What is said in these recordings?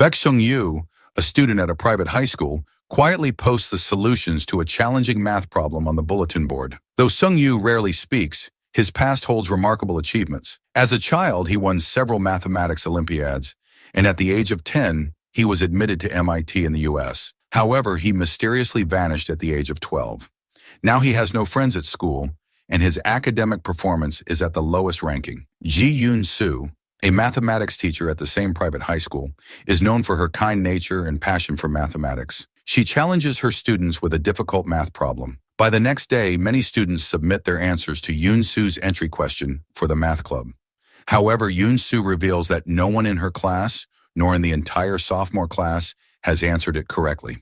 Baek Sung-yu, a student at a private high school, quietly posts the solutions to a challenging math problem on the bulletin board. Though Sung-yu rarely speaks, his past holds remarkable achievements. As a child, he won several mathematics Olympiads, and at the age of 10, he was admitted to MIT in the US. However, he mysteriously vanished at the age of 12. Now he has no friends at school, and his academic performance is at the lowest ranking. Ji Yoon-soo, a mathematics teacher at the same private high school, is known for her kind nature and passion for mathematics. She challenges her students with a difficult math problem. By the next day, many students submit their answers to Yoon-soo's entry question for the math club. However, Yoon-soo reveals that no one in her class, nor in the entire sophomore class, has answered it correctly.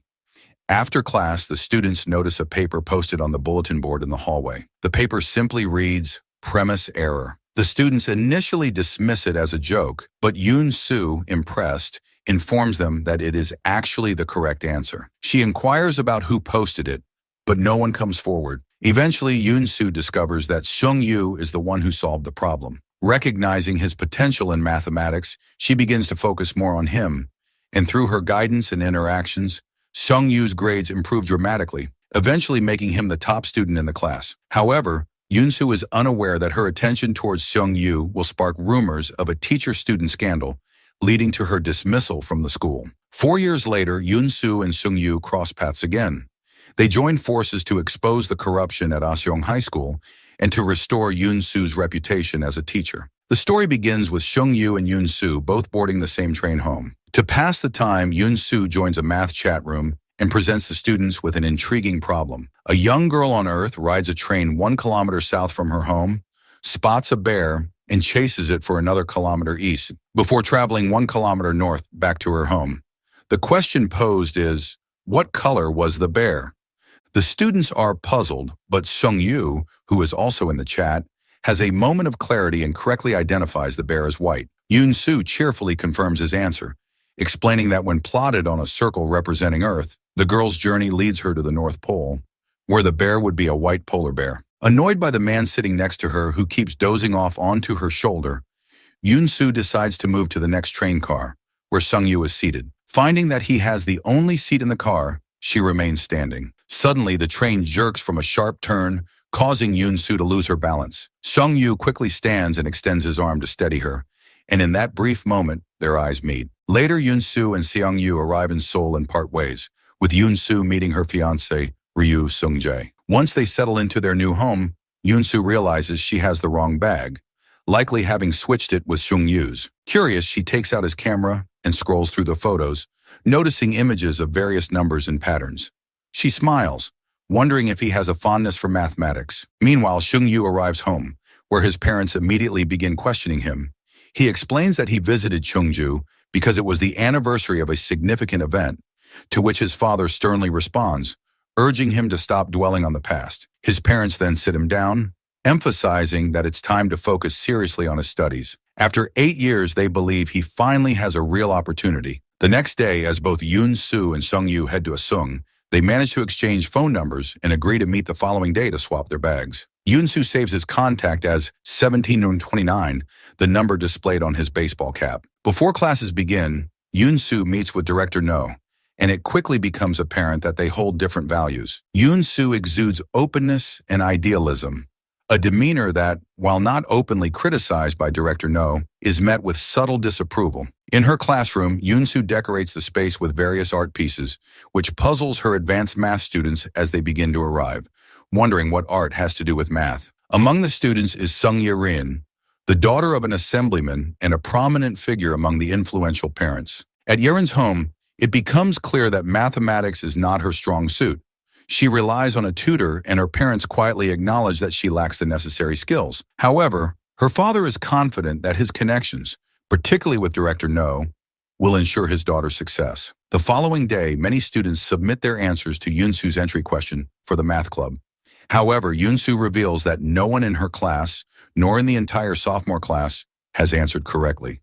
After class, the students notice a paper posted on the bulletin board in the hallway. The paper simply reads, "Premise error." The students initially dismiss it as a joke, but Yoon-soo, impressed, informs them that it is actually the correct answer. She inquires about who posted it, but no one comes forward. Eventually, Yoon-soo discovers that Sung-yu is the one who solved the problem. Recognizing his potential in mathematics, she begins to focus more on him, and through her guidance and interactions, Sung-yu's grades improve dramatically, eventually making him the top student in the class. However, Yoon-soo is unaware that her attention towards Sung-yu will spark rumors of a teacher-student scandal, leading to her dismissal from the school. 4 years later, Yoon-soo and Sung-yu cross paths again. They join forces to expose the corruption at Aseong High School and to restore Yoon-soo's reputation as a teacher. The story begins with Sung-yu and Yoon-soo both boarding the same train home. To pass the time, Yoon-soo joins a math chat room and presents the students with an intriguing problem. A young girl on Earth rides a train 1 kilometer south from her home, spots a bear, and chases it for another kilometer east, before traveling 1 kilometer north back to her home. The question posed is, what color was the bear? The students are puzzled, but Sung-yu, who is also in the chat, has a moment of clarity and correctly identifies the bear as white. Yoon-soo cheerfully confirms his answer, explaining that when plotted on a circle representing Earth, the girl's journey leads her to the North Pole, where the bear would be a white polar bear. Annoyed by the man sitting next to her who keeps dozing off onto her shoulder, Yoon-soo decides to move to the next train car, where Sung-yu is seated. Finding that he has the only seat in the car, she remains standing. Suddenly, the train jerks from a sharp turn, causing Yoon-soo to lose her balance. Sung-yu quickly stands and extends his arm to steady her, and in that brief moment, their eyes meet. Later, Yoon-soo and Seong-yu arrive in Seoul and part ways, with Yoon-soo meeting her fiancé, Ryu Sung-jae. Once they settle into their new home, Yoon-soo realizes she has the wrong bag, likely having switched it with Sung-yu's. Curious, she takes out his camera and scrolls through the photos, noticing images of various numbers and patterns. She smiles, wondering if he has a fondness for mathematics. Meanwhile, Sung-yu arrives home, where his parents immediately begin questioning him. He explains that he visited Cheongju because it was the anniversary of a significant event, to which his father sternly responds, urging him to stop dwelling on the past. His parents then sit him down, emphasizing that it's time to focus seriously on his studies. After 8 years, they believe he finally has a real opportunity. The next day, as both Yoon-soo and Sung-yu head to Aseong, they manage to exchange phone numbers and agree to meet the following day to swap their bags. Yoon-soo saves his contact as 1729, the number displayed on his baseball cap. Before classes begin, Yoon-soo meets with Director No, and it quickly becomes apparent that they hold different values. Yoon-soo exudes openness and idealism, a demeanor that, while not openly criticized by Director No, is met with subtle disapproval. In her classroom, Yoon-soo decorates the space with various art pieces, which puzzles her advanced math students as they begin to arrive, wondering what art has to do with math. Among the students is Sung Ye-rin, the daughter of an assemblyman and a prominent figure among the influential parents. At Ye-rin's home, it becomes clear that mathematics is not her strong suit. She relies on a tutor, and her parents quietly acknowledge that she lacks the necessary skills. However, her father is confident that his connections, particularly with Director No, will ensure his daughter's success. The following day, many students submit their answers to Yoon-soo's entry question for the math club. However, Yoon-soo reveals that no one in her class, nor in the entire sophomore class, has answered correctly.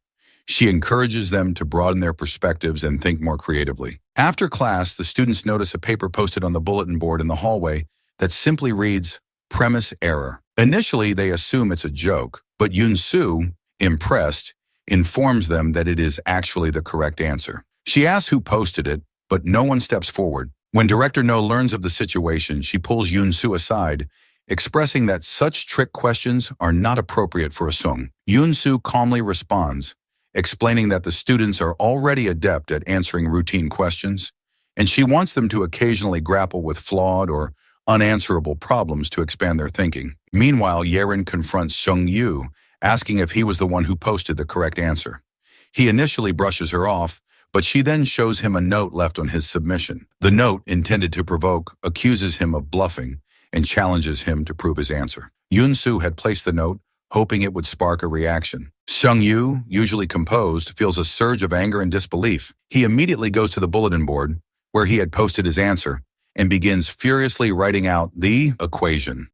She encourages them to broaden their perspectives and think more creatively. After class, the students notice a paper posted on the bulletin board in the hallway that simply reads, "Premise error." Initially, they assume it's a joke, but Yoon-soo, impressed, informs them that it is actually the correct answer. She asks who posted it, but no one steps forward. When Director No learns of the situation, she pulls Yoon-soo aside, expressing that such trick questions are not appropriate for a Sung. Yoon-soo calmly responds, explaining that the students are already adept at answering routine questions, and she wants them to occasionally grapple with flawed or unanswerable problems to expand their thinking. Meanwhile, Yerin confronts Sung-yu, asking if he was the one who posted the correct answer. He initially brushes her off, but she then shows him a note left on his submission. The note, intended to provoke, accuses him of bluffing and challenges him to prove his answer. Yoon-soo had placed the note, hoping it would spark a reaction. Sung-yu, usually composed, feels a surge of anger and disbelief. He immediately goes to the bulletin board, where he had posted his answer, and begins furiously writing out the equation.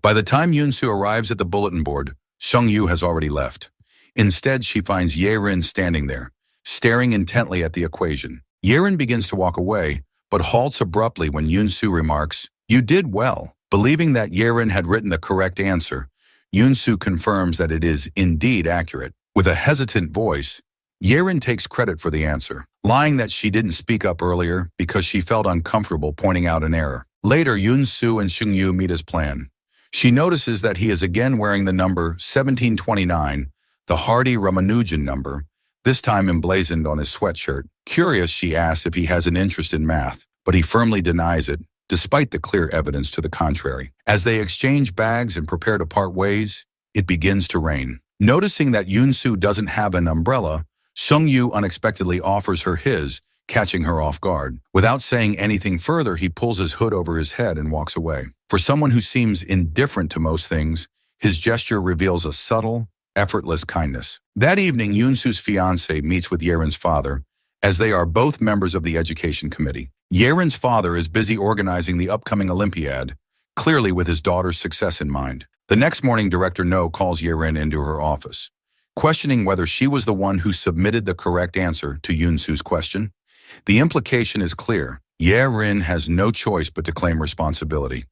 By the time Yoon-soo arrives at the bulletin board, Sung-yu has already left. Instead, she finds Yerin standing there, staring intently at the equation. Yerin begins to walk away, but halts abruptly when Yoon-soo remarks, "You did well." Believing that Yerin had written the correct answer, Yoon-soo confirms that it is indeed accurate. With a hesitant voice, Yerin takes credit for the answer, lying that she didn't speak up earlier because she felt uncomfortable pointing out an error. Later, Yoon-soo and Sung-yu meet as planned. She notices that he is again wearing the number 1729, the Hardy Ramanujan number, this time emblazoned on his sweatshirt. Curious, she asks if he has an interest in math, but he firmly denies it, despite the clear evidence to the contrary. As they exchange bags and prepare to part ways, it begins to rain. Noticing that Yoon-soo doesn't have an umbrella, Sung-yu unexpectedly offers her his, catching her off guard. Without saying anything further, he pulls his hood over his head and walks away. For someone who seems indifferent to most things, his gesture reveals a subtle, effortless kindness. That evening, Yoon-soo's fiancé meets with Yerin's father, as they are both members of the education committee. Yerin's father is busy organizing the upcoming Olympiad, clearly with his daughter's success in mind. The next morning, Director No calls Yerin into her office, questioning whether she was the one who submitted the correct answer to Yoon-soo's question. The implication is clear. Yerin has no choice but to claim responsibility.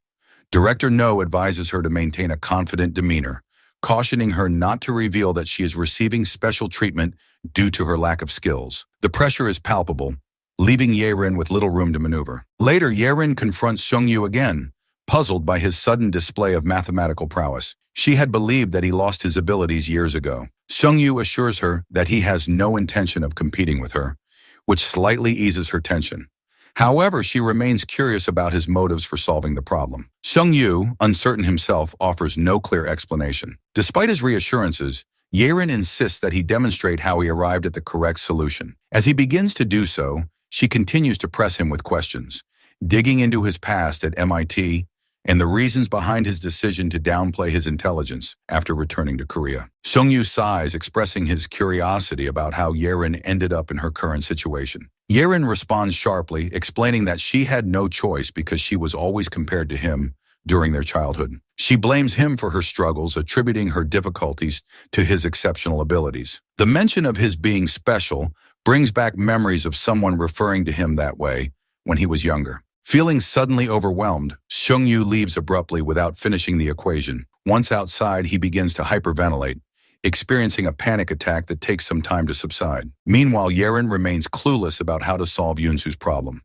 Director No advises her to maintain a confident demeanor, cautioning her not to reveal that she is receiving special treatment due to her lack of skills. The pressure is palpable, leaving Yerin with little room to maneuver. Later, Yerin confronts Sung-yu again, puzzled by his sudden display of mathematical prowess. She had believed that he lost his abilities years ago. Sung-yu assures her that he has no intention of competing with her, which slightly eases her tension. However, she remains curious about his motives for solving the problem. Sung-yu, uncertain himself, offers no clear explanation. Despite his reassurances, Yerin insists that he demonstrate how he arrived at the correct solution. As he begins to do so, she continues to press him with questions, digging into his past at MIT and the reasons behind his decision to downplay his intelligence after returning to Korea. Sung-yu sighs, expressing his curiosity about how Yerin ended up in her current situation. Yerin responds sharply, explaining that she had no choice because she was always compared to him during their childhood. She blames him for her struggles, attributing her difficulties to his exceptional abilities. The mention of his being special brings back memories of someone referring to him that way when he was younger. Feeling suddenly overwhelmed, Sung-yu leaves abruptly without finishing the equation. Once outside, he begins to hyperventilate, experiencing a panic attack that takes some time to subside. Meanwhile, Yerin remains clueless about how to solve Yoon-soo's problem.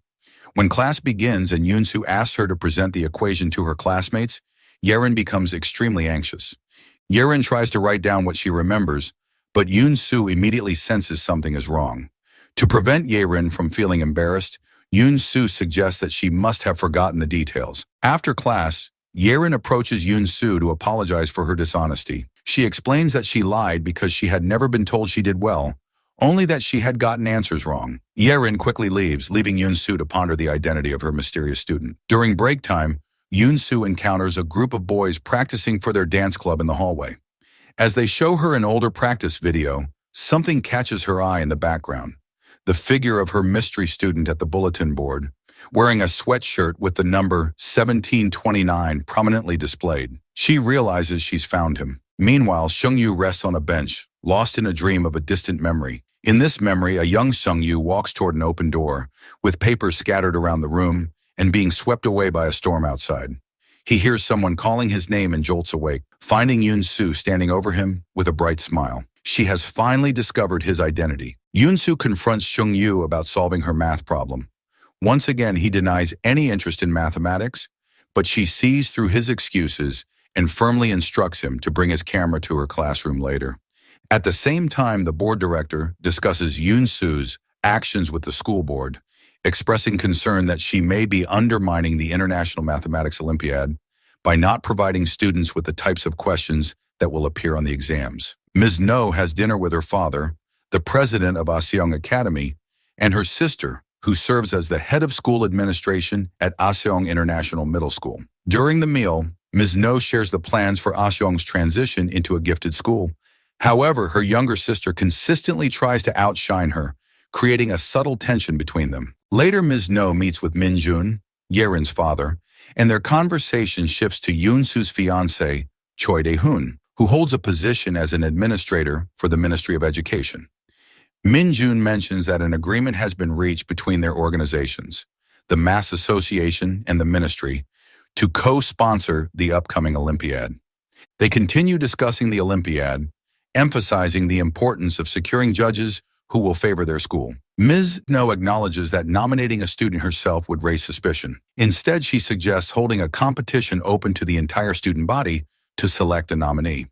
When class begins and Yoon-soo asks her to present the equation to her classmates, Yerin becomes extremely anxious. Yerin tries to write down what she remembers, but Yoon-soo immediately senses something is wrong. To prevent Yerin from feeling embarrassed, Yoon-soo suggests that she must have forgotten the details. After class, Yerin approaches Yoon-soo to apologize for her dishonesty. She explains that she lied because she had never been told she did well, only that she had gotten answers wrong. Yerin quickly leaves, leaving Yoon-soo to ponder the identity of her mysterious student. During break time, Yoon-soo encounters a group of boys practicing for their dance club in the hallway. As they show her an older practice video, something catches her eye in the background. The figure of her mystery student at the bulletin board, wearing a sweatshirt with the number 1729 prominently displayed. She realizes she's found him. Meanwhile, Sung-yu rests on a bench, lost in a dream of a distant memory. In this memory, a young Sung-yu walks toward an open door, with papers scattered around the room and being swept away by a storm outside. He hears someone calling his name and jolts awake, finding Yoon-soo standing over him with a bright smile. She has finally discovered his identity. Yoon-soo confronts Seung-yu about solving her math problem. Once again, he denies any interest in mathematics, but she sees through his excuses and firmly instructs him to bring his camera to her classroom later. At the same time, the board director discusses Yoon-soo's actions with the school board, expressing concern that she may be undermining the International Mathematics Olympiad by not providing students with the types of questions that will appear on the exams. Ms. No has dinner with her father, the president of Aseong Academy, and her sister, who serves as the head of school administration at Aseong International Middle School. During the meal, Ms. No shares the plans for Aseong's transition into a gifted school. However, her younger sister consistently tries to outshine her, creating a subtle tension between them. Later, Ms. No meets with Min Jun, Yerin's father, and their conversation shifts to Yoon-soo's fiancé, Choi Dae-hoon, who holds a position as an administrator for the Ministry of Education. Min Jun mentions that an agreement has been reached between their organizations, the Mass Association and the Ministry, to co-sponsor the upcoming Olympiad. They continue discussing the Olympiad, emphasizing the importance of securing judges who will favor their school. Ms. No acknowledges that nominating a student herself would raise suspicion. Instead, she suggests holding a competition open to the entire student body to select a nominee.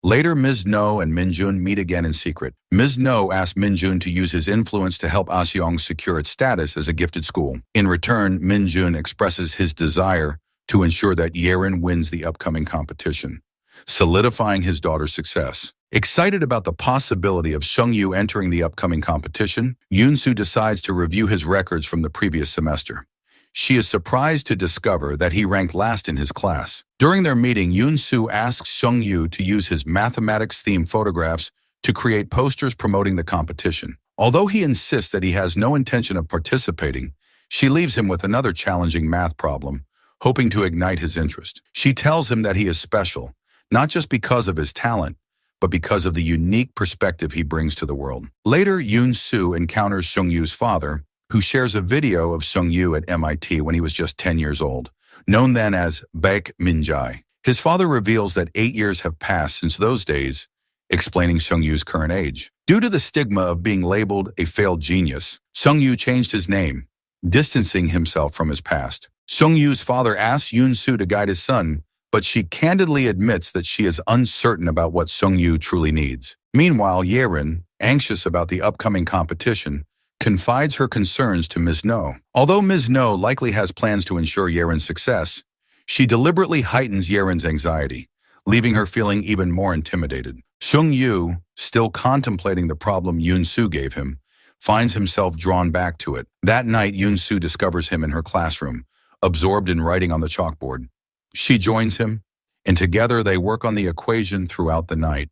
Later, Ms. No and Min Jun meet again in secret. Ms. No asks Min Jun to use his influence to help Aseong secure its status as a gifted school. In return, Min Jun expresses his desire to ensure that Yerin wins the upcoming competition, solidifying his daughter's success. Excited about the possibility of Seung-yu entering the upcoming competition, Yoon-soo decides to review his records from the previous semester. She is surprised to discover that he ranked last in his class. During their meeting, Yoon-soo asks Seung-yu to use his mathematics-themed photographs to create posters promoting the competition. Although he insists that he has no intention of participating, she leaves him with another challenging math problem, hoping to ignite his interest. She tells him that he is special, not just because of his talent, but because of the unique perspective he brings to the world. Later, Yoon-soo encounters Seung-yu's father, who shares a video of Seung-yu at MIT when he was just 10 years old, known then as Baek Min-jae. His father reveals that 8 years have passed since those days, explaining Seung-yu's current age. Due to the stigma of being labeled a failed genius, Seung-yu changed his name, distancing himself from his past. Seung-yu's father asks Yoon-soo to guide his son, but she candidly admits that she is uncertain about what Seung-yu truly needs. Meanwhile, Yerin, anxious about the upcoming competition, confides her concerns to Ms. No. Although Ms. No likely has plans to ensure Yerin's success, she deliberately heightens Yerin's anxiety, leaving her feeling even more intimidated. Seung-yu, still contemplating the problem Yoon-soo gave him, finds himself drawn back to it. That night, Yoon-soo discovers him in her classroom, absorbed in writing on the chalkboard. She joins him, and together they work on the equation throughout the night.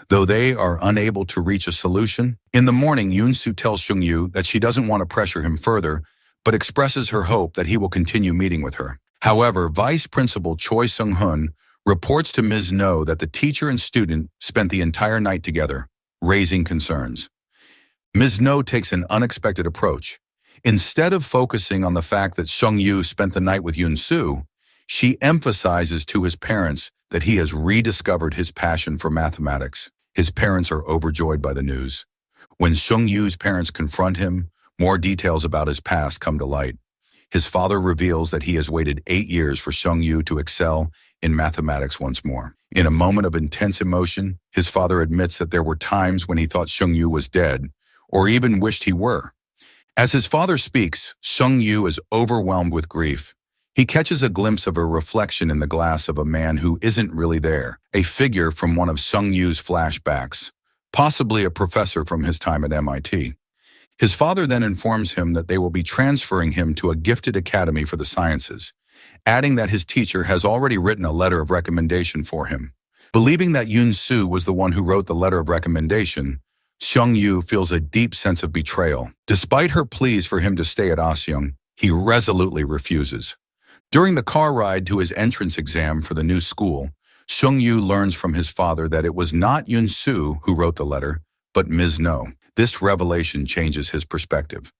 Though they are unable to reach a solution, in the morning, Yoon-soo tells Seung-yu that she doesn't want to pressure him further, but expresses her hope that he will continue meeting with her. However, Vice Principal Choi Sung-hoon reports to Ms. No that the teacher and student spent the entire night together, raising concerns. Ms. No takes an unexpected approach. Instead of focusing on the fact that Seung-yu spent the night with Yoon-soo, she emphasizes to his parents that he has rediscovered his passion for mathematics. His parents are overjoyed by the news. When Seung-yu's parents confront him, more details about his past come to light. His father reveals that he has waited 8 years for Seung-yu to excel in mathematics once more. In a moment of intense emotion, his father admits that there were times when he thought Seung-yu was dead, or even wished he were. As his father speaks, Seung-yu is overwhelmed with grief. He catches a glimpse of a reflection in the glass of a man who isn't really there, a figure from one of Seung-yu's flashbacks, possibly a professor from his time at MIT. His father then informs him that they will be transferring him to a gifted academy for the sciences, adding that his teacher has already written a letter of recommendation for him. Believing that Yoon-soo was the one who wrote the letter of recommendation, Seung-yu feels a deep sense of betrayal. Despite her pleas for him to stay at Aseong, he resolutely refuses. During the car ride to his entrance exam for the new school, Seung-yu learns from his father that it was not Yoon-soo who wrote the letter, but Ms. No. This revelation changes his perspective.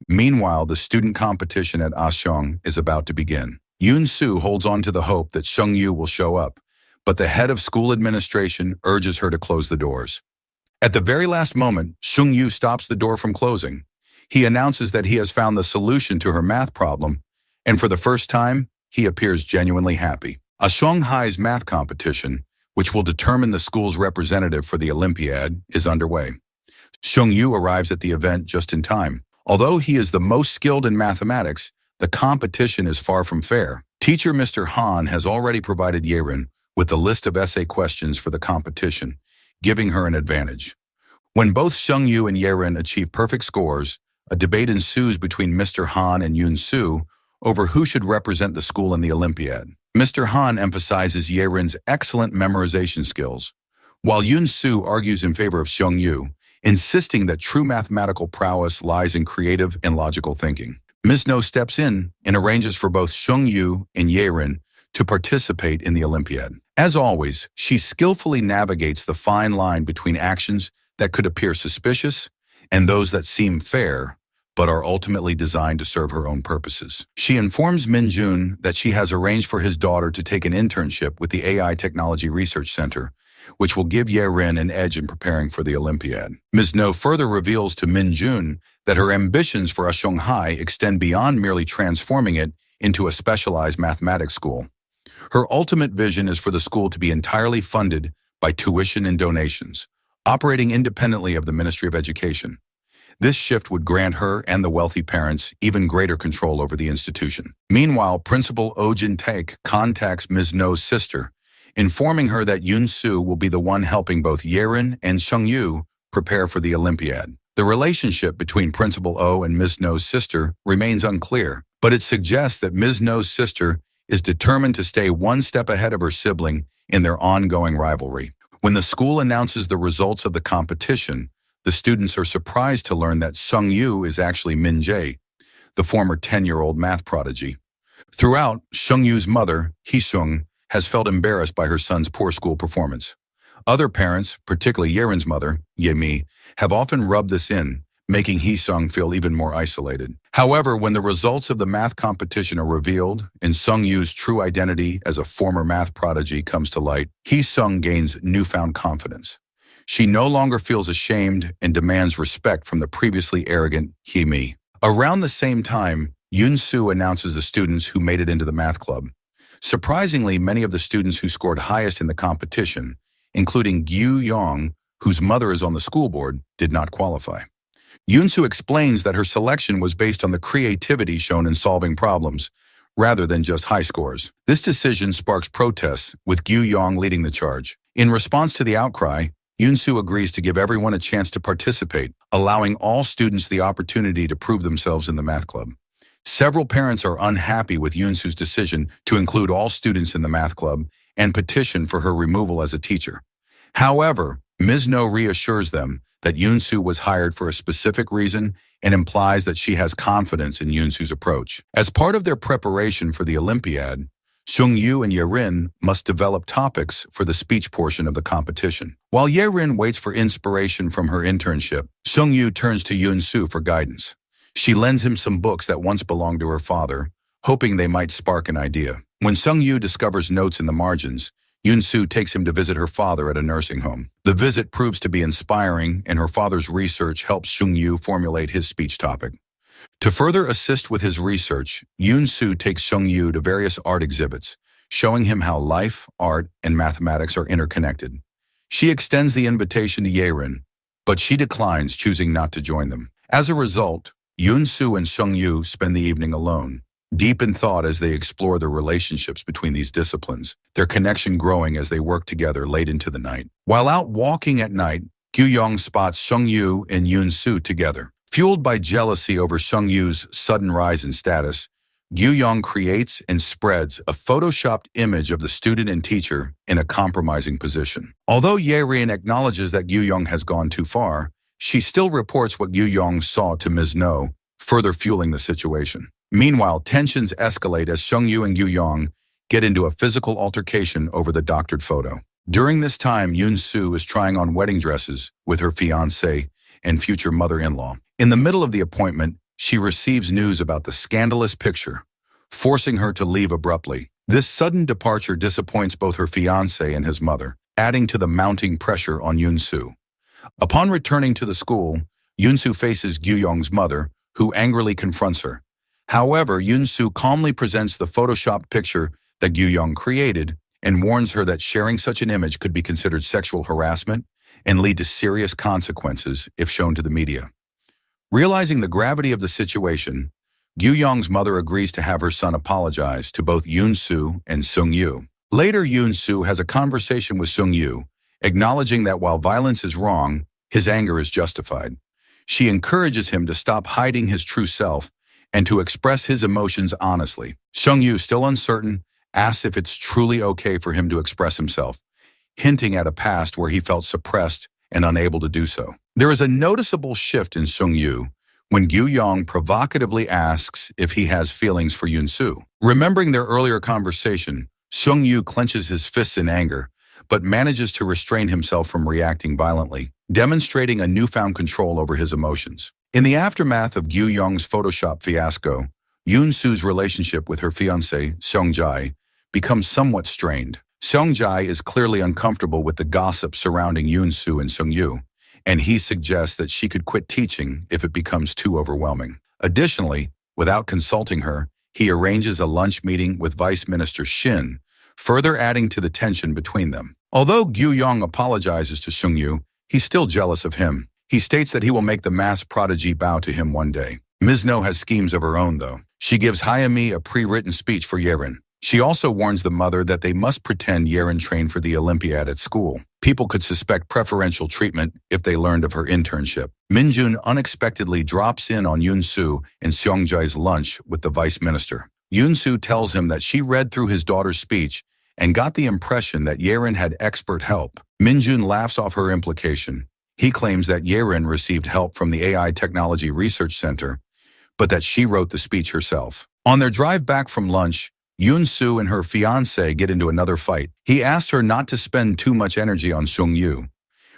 Meanwhile, the student competition at Aseong is about to begin. Yoon-soo holds on to the hope that Seung-yu will show up, but the head of school administration urges her to close the doors. At the very last moment, Sung Yu stops the door from closing. He announces that he has found the solution to her math problem, and for the first time, he appears genuinely happy. A Shanghai's math competition, which will determine the school's representative for the Olympiad, is underway. Sung Yu arrives at the event just in time. Although he is the most skilled in mathematics, the competition is far from fair. Teacher Mr. Han has already provided Yerin with the list of essay questions for the competition, giving her an advantage. When both Sung Yu and Yerin achieve perfect scores, a debate ensues between Mr. Han and Yun Su over who should represent the school in the Olympiad. Mr. Han emphasizes Yerin's excellent memorization skills, while Yun Su argues in favor of Sung Yu, insisting that true mathematical prowess lies in creative and logical thinking. Ms. No steps in and arranges for both Sung Yu and Yerin to participate in the Olympiad. As always, she skillfully navigates the fine line between actions that could appear suspicious and those that seem fair, but are ultimately designed to serve her own purposes. She informs Min Jun that she has arranged for his daughter to take an internship with the AI Technology Research Center, which will give Yerin an edge in preparing for the Olympiad. Ms. No further reveals to Min Jun that her ambitions for a Shanghai extend beyond merely transforming it into a specialized mathematics school. Her ultimate vision is for the school to be entirely funded by tuition and donations, operating independently of the Ministry of Education. This shift would grant her and the wealthy parents even greater control over the institution. Meanwhile, Principal Oh Jin-taek contacts Ms. No's sister, informing her that Yun Su will be the one helping both Yerin and Sung Yu prepare for the Olympiad. The relationship between Principal Oh and Ms. No's sister remains unclear, but it suggests that Ms. No's sister is determined to stay one step ahead of her sibling in their ongoing rivalry. When the school announces the results of the competition, the students are surprised to learn that Sung Yu is actually Min Jae, the former 10-year-old math prodigy. Throughout, Sung Yu's mother, Hee-sung, has felt embarrassed by her son's poor school performance. Other parents, particularly Yerin's mother, Ye-mi, have often rubbed this in, making Hee-sung feel even more isolated. However, when the results of the math competition are revealed and Sung Yu's true identity as a former math prodigy comes to light, Hee-sung gains newfound confidence. She no longer feels ashamed and demands respect from the previously arrogant Hee-mi. Around the same time, Yun Su announces the students who made it into the math club. Surprisingly, many of the students who scored highest in the competition, including Gyu Yong, whose mother is on the school board, did not qualify. Yun Su explains that her selection was based on the creativity shown in solving problems, rather than just high scores. This decision sparks protests, with Gyu Yong leading the charge. In response to the outcry, Yun Su agrees to give everyone a chance to participate, allowing all students the opportunity to prove themselves in the math club. Several parents are unhappy with Yun Su's decision to include all students in the math club and petition for her removal as a teacher. However, Ms. No reassures them that Yun Su was hired for a specific reason and implies that she has confidence in Yun Su's approach. As part of their preparation for the Olympiad, Sung Yu and Yerin must develop topics for the speech portion of the competition. While Yerin waits for inspiration from her internship, Sung Yu turns to Yun Su for guidance. She lends him some books that once belonged to her father, hoping they might spark an idea. When Sung Yu discovers notes in the margins, Yun Su takes him to visit her father at a nursing home. The visit proves to be inspiring, and her father's research helps Sung Yu formulate his speech topic. To further assist with his research, Yun Su takes Sung Yu to various art exhibits, showing him how life, art, and mathematics are interconnected. She extends the invitation to Yerin, but she declines, choosing not to join them. As a result, Yun Su and Sung Yu spend the evening alone, deep in thought as they explore the relationships between these disciplines, their connection growing as they work together late into the night. While out walking at night, Gyu Yong spots Sung Yu and Yun Su together. Fueled by jealousy over Sung Yu's sudden rise in status, Gyu Yong creates and spreads a photoshopped image of the student and teacher in a compromising position. Although Yerin acknowledges that Gyu Yong has gone too far, she still reports what Gyu Yong saw to Ms. No, further fueling the situation. Meanwhile, tensions escalate as Sung Yu and Gyu Yong get into a physical altercation over the doctored photo. During this time, Yun Su is trying on wedding dresses with her fiancé and future mother-in-law. In the middle of the appointment, she receives news about the scandalous picture, forcing her to leave abruptly. This sudden departure disappoints both her fiancé and his mother, adding to the mounting pressure on Yun Su. Upon returning to the school, Yoon-soo faces Gyu-young's mother, who angrily confronts her. However, Yoon-soo calmly presents the photoshopped picture that Gyu-young created and warns her that sharing such an image could be considered sexual harassment and lead to serious consequences if shown to the media. Realizing the gravity of the situation, Gyu-young's mother agrees to have her son apologize to both Yoon-soo and Sung-yu. Later, Yoon-soo has a conversation with Sung-yu, acknowledging that while violence is wrong, his anger is justified. She encourages him to stop hiding his true self and to express his emotions honestly. Sung-yu, still uncertain, asks if it's truly okay for him to express himself, hinting at a past where he felt suppressed and unable to do so. There is a noticeable shift in Sung-yu when Gyu-young provocatively asks if he has feelings for Yoon-soo. Remembering their earlier conversation, Sung-yu clenches his fists in anger, but manages to restrain himself from reacting violently, demonstrating a newfound control over his emotions. In the aftermath of Gyu-young's Photoshop fiasco, Yoon-soo's relationship with her fiancé, Seong-jae, becomes somewhat strained. Seong-jae is clearly uncomfortable with the gossip surrounding Yoon-soo and Sung-yu, and he suggests that she could quit teaching if it becomes too overwhelming. Additionally, without consulting her, he arranges a lunch meeting with Vice Minister Shin, further adding to the tension between them. Although Gyu-young apologizes to Sung-yu, he's still jealous of him. He states that he will make the math prodigy bow to him one day. Ms. No has schemes of her own, though. She gives Hayami a pre-written speech for Yerin. She also warns the mother that they must pretend Yerin trained for the Olympiad at school. People could suspect preferential treatment if they learned of her internship. Minjun unexpectedly drops in on Yoon-soo and Seong-jae's lunch with the vice minister. Yoon-soo tells him that she read through his daughter's speech and got the impression that Yerin had expert help. Minjun laughs off her implication. He claims that Yerin received help from the AI Technology Research Center, but that she wrote the speech herself. On their drive back from lunch, Yoon-soo and her fiancé get into another fight. He asks her not to spend too much energy on Sung-yu.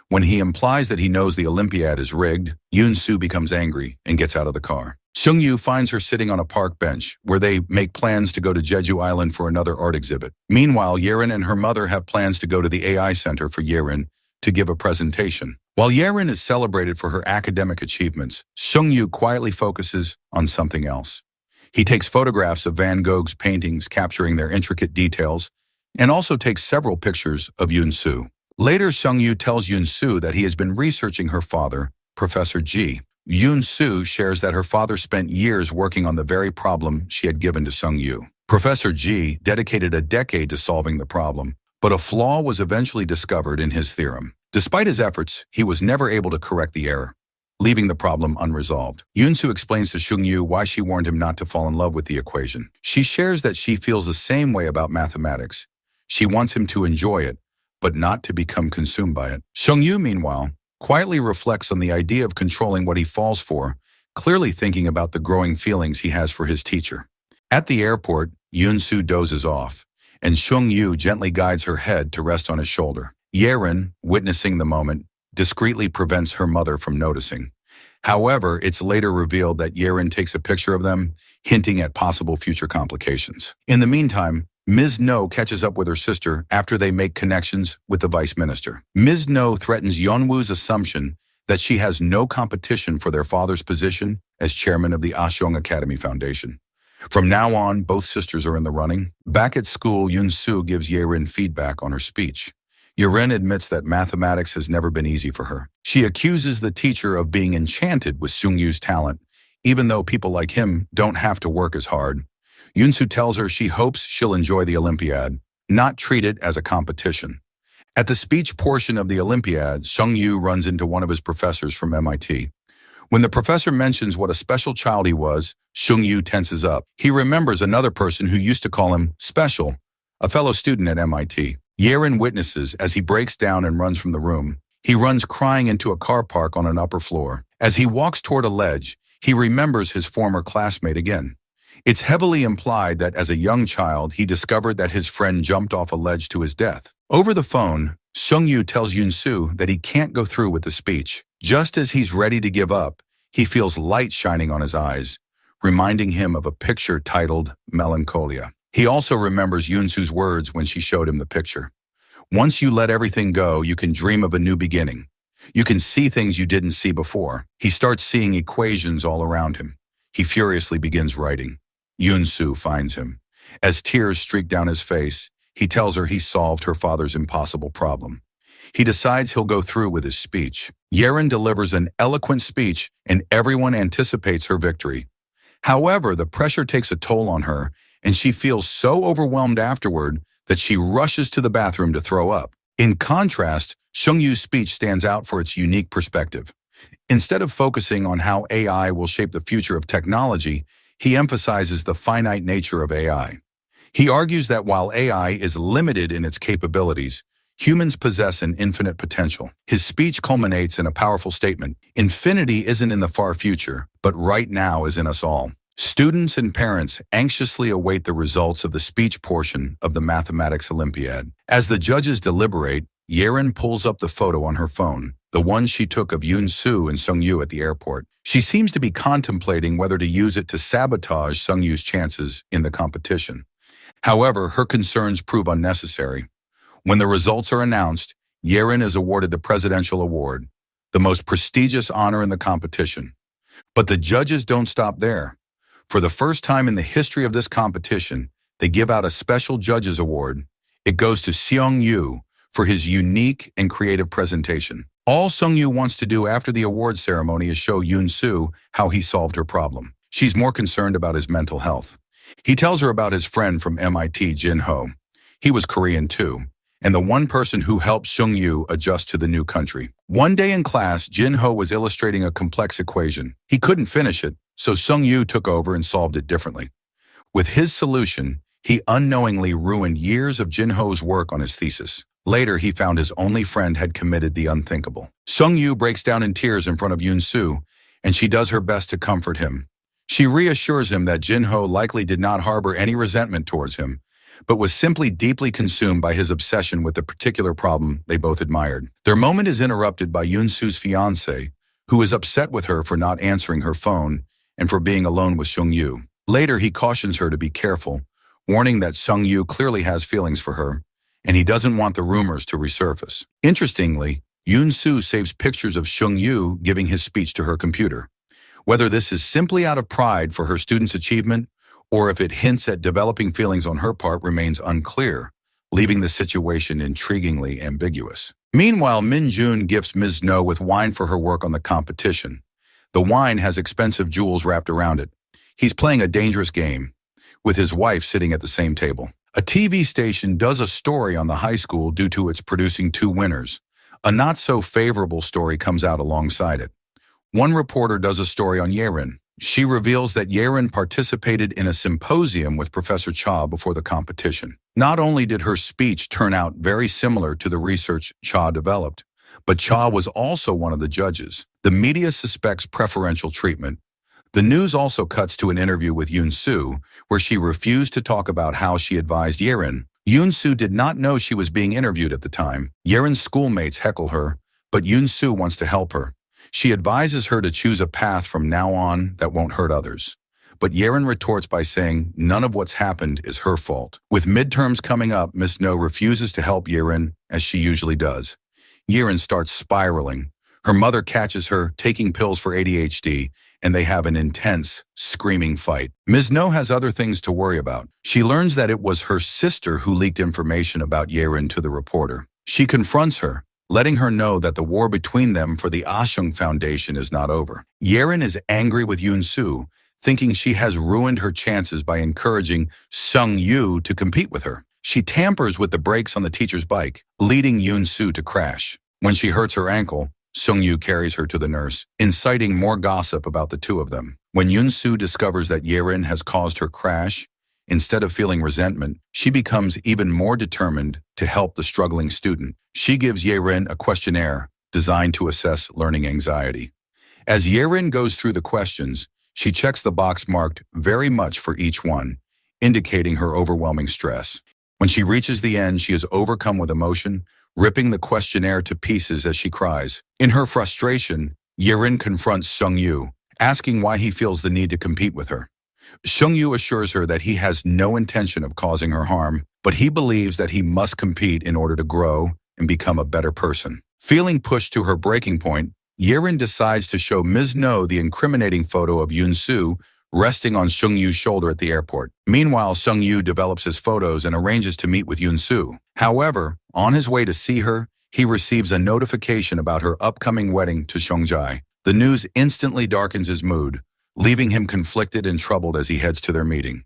When he implies that he knows the Olympiad is rigged, Yoon-soo becomes angry and gets out of the car. Sung-yu finds her sitting on a park bench, where they make plans to go to Jeju Island for another art exhibit. Meanwhile, Yerin and her mother have plans to go to the AI Center for Yerin to give a presentation. While Yerin is celebrated for her academic achievements, Sung-yu quietly focuses on something else. He takes photographs of Van Gogh's paintings capturing their intricate details, and also takes several pictures of Yoon-soo. Later, Sung-yu tells Yoon-soo that he has been researching her father, Professor Ji. Yoon-soo shares that her father spent years working on the very problem she had given to Sung-yu. Professor Ji dedicated a decade to solving the problem, but a flaw was eventually discovered in his theorem. Despite his efforts, he was never able to correct the error, leaving the problem unresolved. Yoon-soo explains to Sung-yu why she warned him not to fall in love with the equation. She shares that she feels the same way about mathematics. She wants him to enjoy it, but not to become consumed by it. Sung-yu, meanwhile, quietly reflects on the idea of controlling what he falls for, clearly thinking about the growing feelings he has for his teacher. At the airport, Yoon-soo dozes off, and Sung-yu gently guides her head to rest on his shoulder. Yerin, witnessing the moment, discreetly prevents her mother from noticing. However, it's later revealed that Yerin takes a picture of them, hinting at possible future complications. In the meantime, Ms. No catches up with her sister after they make connections with the vice minister. Ms. No threatens Yeonwoo's assumption that she has no competition for their father's position as chairman of the Ashong Academy Foundation. From now on, both sisters are in the running. Back at school, Yoon-soo gives Yerin feedback on her speech. Yerin admits that mathematics has never been easy for her. She accuses the teacher of being enchanted with Sung-yu's talent, even though people like him don't have to work as hard. Yoon-soo tells her she hopes she'll enjoy the Olympiad, not treat it as a competition. At the speech portion of the Olympiad, Sung-yu runs into one of his professors from MIT. When the professor mentions what a special child he was, Sung-yu tenses up. He remembers another person who used to call him special, a fellow student at MIT. Yerin witnesses as he breaks down and runs from the room. He runs crying into a car park on an upper floor. As he walks toward a ledge, he remembers his former classmate again. It's heavily implied that as a young child, he discovered that his friend jumped off a ledge to his death. Over the phone, Sung-yu tells Yoon-soo that he can't go through with the speech. Just as he's ready to give up, he feels light shining on his eyes, reminding him of a picture titled Melancholia. He also remembers Yoon-soo's words when she showed him the picture. Once you let everything go, you can dream of a new beginning. You can see things you didn't see before. He starts seeing equations all around him. He furiously begins writing. Yoon-soo finds him. As tears streak down his face, he tells her he solved her father's impossible problem. He decides he'll go through with his speech. Yerin delivers an eloquent speech and everyone anticipates her victory. However, the pressure takes a toll on her and she feels so overwhelmed afterward that she rushes to the bathroom to throw up. In contrast, Seung-yu's speech stands out for its unique perspective. Instead of focusing on how AI will shape the future of technology, he emphasizes the finite nature of AI. He argues that while AI is limited in its capabilities, humans possess an infinite potential. His speech culminates in a powerful statement. Infinity isn't in the far future, but right now is in us all. Students and parents anxiously await the results of the speech portion of the Mathematics Olympiad. As the judges deliberate, Yerin pulls up the photo on her phone, the one she took of Yoon-soo and Seung-yu at the airport. She seems to be contemplating whether to use it to sabotage Seung-yu's chances in the competition. However, her concerns prove unnecessary. When the results are announced, Yerin is awarded the Presidential Award, the most prestigious honor in the competition. But the judges don't stop there. For the first time in the history of this competition, they give out a special judges award. It goes to Seung-yu for his unique and creative presentation. All Seung-yu wants to do after the award ceremony is show Yoon-soo how he solved her problem. She's more concerned about his mental health. He tells her about his friend from MIT, Jin-ho. He was Korean too, and the one person who helped Seung-yu adjust to the new country. One day in class, Jin-ho was illustrating a complex equation. He couldn't finish it, so Seung-yu took over and solved it differently. With his solution, he unknowingly ruined years of Jin-ho's work on his thesis. Later, he found his only friend had committed the unthinkable. Seung-yu breaks down in tears in front of Yoon-soo, and she does her best to comfort him. She reassures him that Jin-ho likely did not harbor any resentment towards him, but was simply deeply consumed by his obsession with the particular problem they both admired. Their moment is interrupted by Yoon-soo's fiancé, who is upset with her for not answering her phone and for being alone with Seung-yu. Later, he cautions her to be careful, warning that Seung-yu clearly has feelings for her, and he doesn't want the rumors to resurface. Interestingly, Yoon-soo saves pictures of Seung-yu giving his speech to her computer. Whether this is simply out of pride for her student's achievement, or if it hints at developing feelings on her part remains unclear, leaving the situation intriguingly ambiguous. Meanwhile, Min-jun gifts Ms. No with wine for her work on the competition. The wine has expensive jewels wrapped around it. He's playing a dangerous game, with his wife sitting at the same table. A TV station does a story on the high school due to its producing two winners. A not-so-favorable story comes out alongside it. One reporter does a story on Yerin. She reveals that Yerin participated in a symposium with Professor Cha before the competition. Not only did her speech turn out very similar to the research Cha developed, but Cha was also one of the judges. The media suspects preferential treatment. The news also cuts to an interview with Yoon-soo, where she refused to talk about how she advised Yerin. Yoon-soo did not know she was being interviewed at the time. Yerin's schoolmates heckle her, but Yoon-soo wants to help her. She advises her to choose a path from now on that won't hurt others. But Yerin retorts by saying none of what's happened is her fault. With midterms coming up, Miss No refuses to help Yerin, as she usually does. Yerin starts spiraling. Her mother catches her taking pills for ADHD, and they have an intense, screaming fight. Ms. No has other things to worry about. She learns that it was her sister who leaked information about Yerin to the reporter. She confronts her, letting her know that the war between them for the Ashung Foundation is not over. Yerin is angry with Yoon-soo, thinking she has ruined her chances by encouraging Seung-yu to compete with her. She tampers with the brakes on the teacher's bike, leading Yoon-soo to crash. When she hurts her ankle, Seung-yu carries her to the nurse, inciting more gossip about the two of them. When Yoon-soo discovers that Yerin has caused her crash, instead of feeling resentment, she becomes even more determined to help the struggling student. She gives Yerin a questionnaire designed to assess learning anxiety. As Yerin goes through the questions, she checks the box marked "very much" for each one, indicating her overwhelming stress. When she reaches the end, she is overcome with emotion, ripping the questionnaire to pieces as she cries. In her frustration, Yerin confronts Seung-yu, asking why he feels the need to compete with her. Seung-yu assures her that he has no intention of causing her harm, but he believes that he must compete in order to grow and become a better person. Feeling pushed to her breaking point, Yerin decides to show Ms. No the incriminating photo of Yoon-soo resting on Sung-yu's shoulder at the airport. Meanwhile, Sung-yu develops his photos and arranges to meet with Yoon-soo. However, on his way to see her, he receives a notification about her upcoming wedding to Sung-jae. The news instantly darkens his mood, leaving him conflicted and troubled as he heads to their meeting.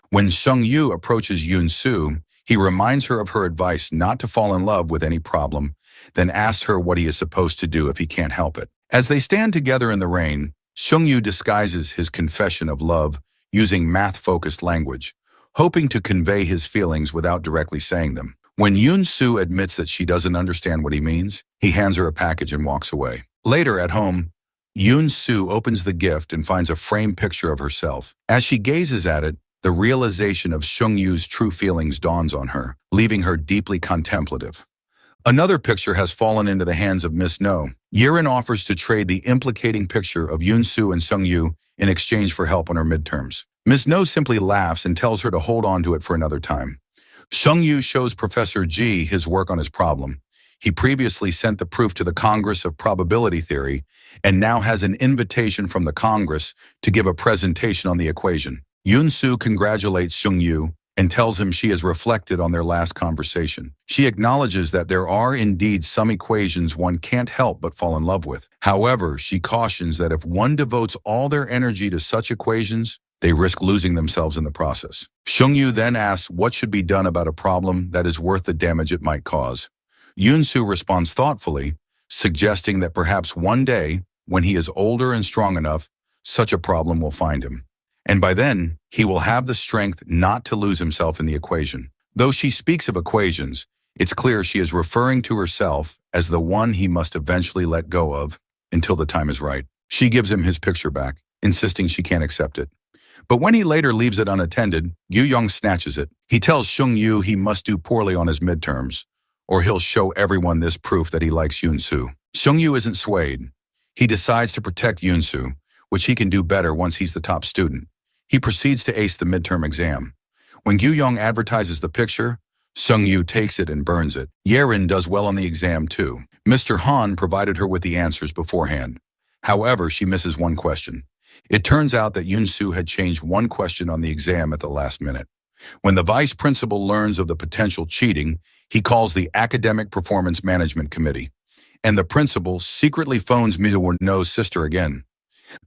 When Sung-yu approaches Yoon-soo, he reminds her of her advice not to fall in love with any problem, then asks her what he is supposed to do if he can't help it. As they stand together in the rain, Sung-yu disguises his confession of love using math-focused language, hoping to convey his feelings without directly saying them. When Yoon-soo admits that she doesn't understand what he means, he hands her a package and walks away. Later at home, Yoon-soo opens the gift and finds a framed picture of herself. As she gazes at it, the realization of Sung-yu's true feelings dawns on her, leaving her deeply contemplative. Another picture has fallen into the hands of Miss No. Yerin offers to trade the implicating picture of Yoon-soo and Sung-yu in exchange for help on her midterms. Miss No simply laughs and tells her to hold on to it for another time. Sung-yu shows Professor Ji his work on his problem. He previously sent the proof to the Congress of Probability Theory and now has an invitation from the Congress to give a presentation on the equation. Yoon-soo congratulates Sung-yu and tells him she has reflected on their last conversation. She acknowledges that there are indeed some equations one can't help but fall in love with. However, she cautions that if one devotes all their energy to such equations, they risk losing themselves in the process. Sung-yu then asks what should be done about a problem that is worth the damage it might cause. Yoon-soo responds thoughtfully, suggesting that perhaps one day, when he is older and strong enough, such a problem will find him. And by then, he will have the strength not to lose himself in the equation. Though she speaks of equations, it's clear she is referring to herself as the one he must eventually let go of until the time is right. She gives him his picture back, insisting she can't accept it. But when he later leaves it unattended, Yu-young snatches it. He tells Sung-yu he must do poorly on his midterms, or he'll show everyone this proof that he likes Yoon-soo. Sung-yu isn't swayed. He decides to protect Yoon-soo, which he can do better once he's the top student. He proceeds to ace the midterm exam. When Yu-young advertises the picture, Sung-yu takes it and burns it. Yerin does well on the exam too. Mr. Han provided her with the answers beforehand. However, she misses one question. It turns out that Yoon-soo had changed one question on the exam at the last minute. When the vice principal learns of the potential cheating, he calls the Academic Performance Management Committee, and the principal secretly phones Ms. No's sister again.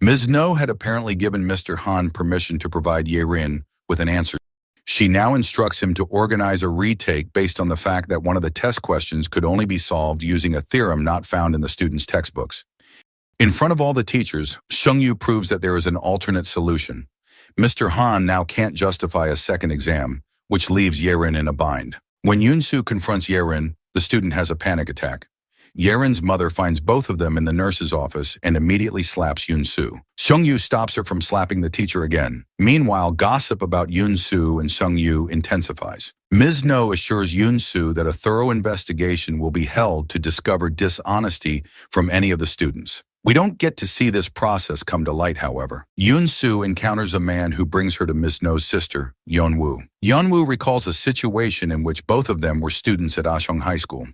Ms. No had apparently given Mr. Han permission to provide Yerin with an answer. She now instructs him to organize a retake based on the fact that one of the test questions could only be solved using a theorem not found in the students' textbooks. In front of all the teachers, Sung-yu proves that there is an alternate solution. Mr. Han now can't justify a second exam, which leaves Yerin in a bind. When Yoon-soo confronts Yerin, the student has a panic attack. Yerin's mother finds both of them in the nurse's office and immediately slaps Yoon-soo. Sung-yu stops her from slapping the teacher again. Meanwhile, gossip about Yoon-soo and Sung-yu intensifies. Ms. No assures Yoon-soo that a thorough investigation will be held to discover dishonesty from any of the students. We don't get to see this process come to light, however. Yoon-soo encounters a man who brings her to Ms. No's sister, Yeon-woo. Yeon-woo recalls a situation in which both of them were students at Ashong High School.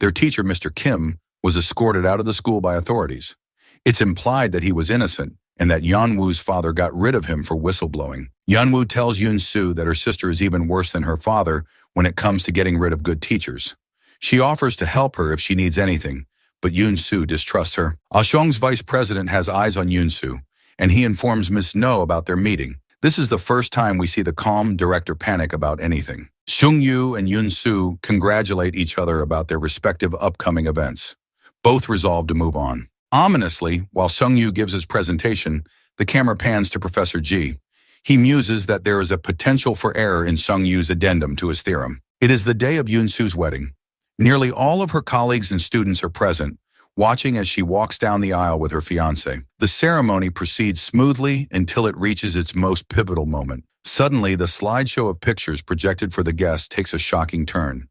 Their teacher, Mr. Kim, was escorted out of the school by authorities. It's implied that he was innocent and that Yeon-woo's father got rid of him for whistleblowing. Yeon-woo tells Yoon-soo that her sister is even worse than her father when it comes to getting rid of good teachers. She offers to help her if she needs anything, but Yoon-soo distrusts her. Ashong's vice president has eyes on Yoon-soo, and he informs Miss No about their meeting. This is the first time we see the calm director panic about anything. Sung-yu and Yoon-soo congratulate each other about their respective upcoming events. Both resolve to move on. Ominously, while Sung-yu gives his presentation, the camera pans to Professor Ji. He muses that there is a potential for error in Sung-yu's addendum to his theorem. It is the day of Yoon-soo's wedding. Nearly all of her colleagues and students are present, watching as she walks down the aisle with her fiancé. The ceremony proceeds smoothly until it reaches its most pivotal moment. Suddenly, the slideshow of pictures projected for the guests takes a shocking turn.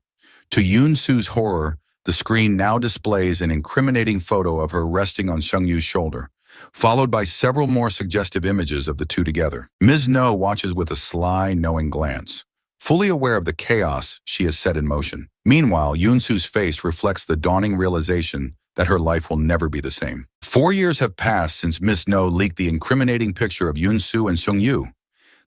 To Yoon-soo's horror, the screen now displays an incriminating photo of her resting on Sung-yu's shoulder, followed by several more suggestive images of the two together. Ms. No watches with a sly, knowing glance, fully aware of the chaos she has set in motion. Meanwhile, Yoon-soo's face reflects the dawning realization that her life will never be the same. 4 years have passed since Miss No leaked the incriminating picture of Yoon-soo and Sung-yu.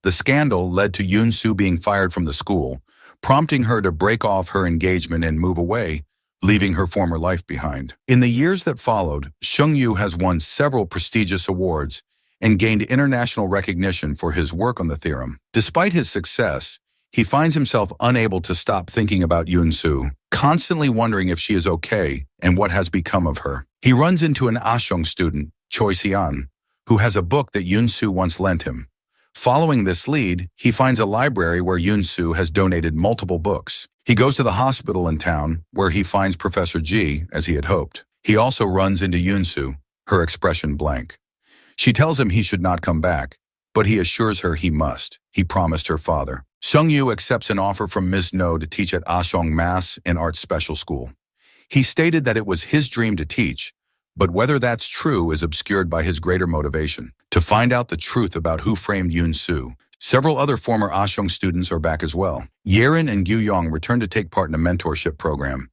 The scandal led to Yoon-soo being fired from the school, prompting her to break off her engagement and move away, leaving her former life behind. In the years that followed, Sung-yu has won several prestigious awards and gained international recognition for his work on the theorem. Despite his success, he finds himself unable to stop thinking about Yoon-soo, constantly wondering if she is okay and what has become of her. He runs into an Ashong student, Choi Si-an, who has a book that Yoon-soo once lent him. Following this lead, he finds a library where Yoon-soo has donated multiple books. He goes to the hospital in town, where he finds Professor Ji, as he had hoped. He also runs into Yoon-soo, her expression blank. She tells him he should not come back, but he assures her he must. He promised her father. Sung-yu accepts an offer from Ms. No to teach at Ashong Mass and Arts Special School. He stated that it was his dream to teach, but whether that's true is obscured by his greater motivation. To find out the truth about who framed Yoon-soo, several other former Ashong students are back as well. Yerin and Gyu-yong return to take part in a mentorship program.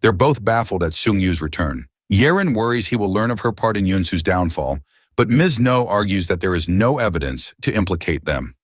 They're both baffled at Sung-yu's return. Yerin worries he will learn of her part in Yoon-soo's downfall, but Ms. No argues that there is no evidence to implicate them.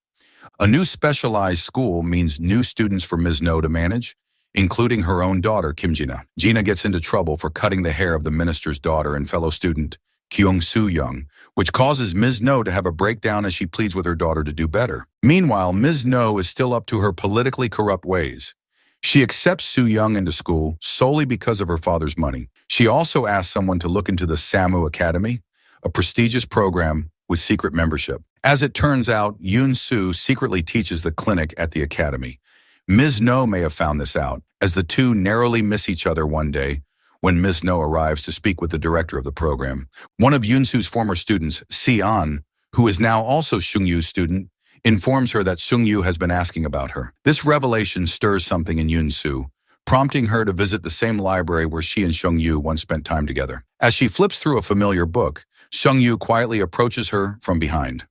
A new specialized school means new students for Ms. No to manage, including her own daughter, Kim Jina. Jina gets into trouble for cutting the hair of the minister's daughter and fellow student, Kyung Soo-young, which causes Ms. No to have a breakdown as she pleads with her daughter to do better. Meanwhile, Ms. No is still up to her politically corrupt ways. She accepts Soo-young into school solely because of her father's money. She also asks someone to look into the Samu Academy, a prestigious program with secret membership. As it turns out, Yoon-soo secretly teaches the clinic at the academy. Ms. No may have found this out, as the two narrowly miss each other one day when Ms. No arrives to speak with the director of the program. One of Yoon-soo's former students, Si-an, who is now also Sung-yu's student, informs her that Sung-yu has been asking about her. This revelation stirs something in Yoon-soo, prompting her to visit the same library where she and Sung-yu once spent time together. As she flips through a familiar book, Sung-yu quietly approaches her from behind.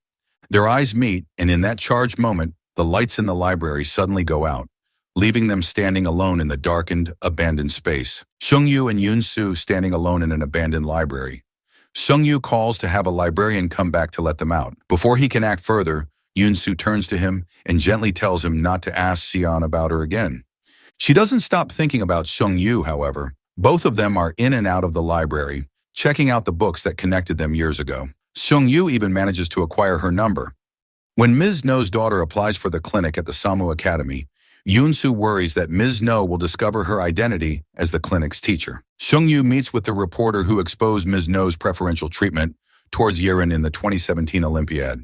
Their eyes meet, and in that charged moment, the lights in the library suddenly go out, leaving them standing alone in the darkened, abandoned space. Sung-yu and Yoon-soo standing alone in an abandoned library. Sung-yu calls to have a librarian come back to let them out. Before he can act further, Yoon-soo turns to him and gently tells him not to ask Si-an about her again. She doesn't stop thinking about Sung-yu, however. Both of them are in and out of the library, checking out the books that connected them years ago. Sung-yu even manages to acquire her number. When Ms. No's daughter applies for the clinic at the Samu Academy, Yoon-soo worries that Ms. No will discover her identity as the clinic's teacher. Sung-yu meets with the reporter who exposed Ms. No's preferential treatment towards Yerin in the 2017 Olympiad.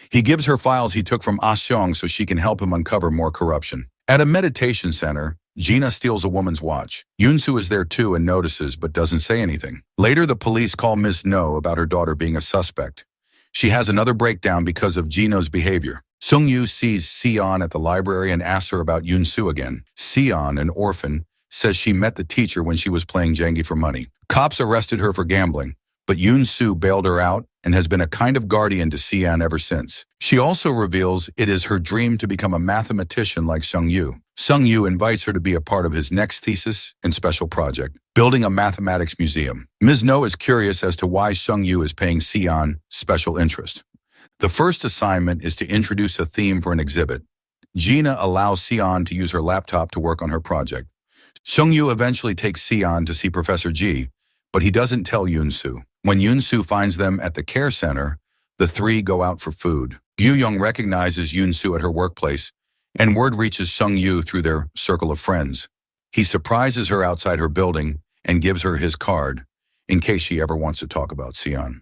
He gives her files he took from Ashong so she can help him uncover more corruption. At a meditation center, Jina steals a woman's watch. Yoon-soo is there too and notices but doesn't say anything. Later, the police call Ms. No about her daughter being a suspect. She has another breakdown because of Jino's behavior. Sung-yu sees Si-an at the library and asks her about Yoon-soo again. Si-an, an orphan, says she met the teacher when she was playing Jengi for money. Cops arrested her for gambling, but Yoon-soo bailed her out and has been a kind of guardian to Si-an ever since. She also reveals it is her dream to become a mathematician like Sung-yu. Sung-yu invites her to be a part of his next thesis and special project, building a mathematics museum. Ms. No is curious as to why Sung-yu is paying Si-an special interest. The first assignment is to introduce a theme for an exhibit. Jina allows Si-an to use her laptop to work on her project. Sung-yu eventually takes Si-an to see Professor Ji, but he doesn't tell Yoon-soo. When Yoon-soo finds them at the care center, the three go out for food. Gyu-yong recognizes Yoon-soo at her workplace, and word reaches Sung-yu through their circle of friends. He surprises her outside her building and gives her his card, in case she ever wants to talk about Si-an.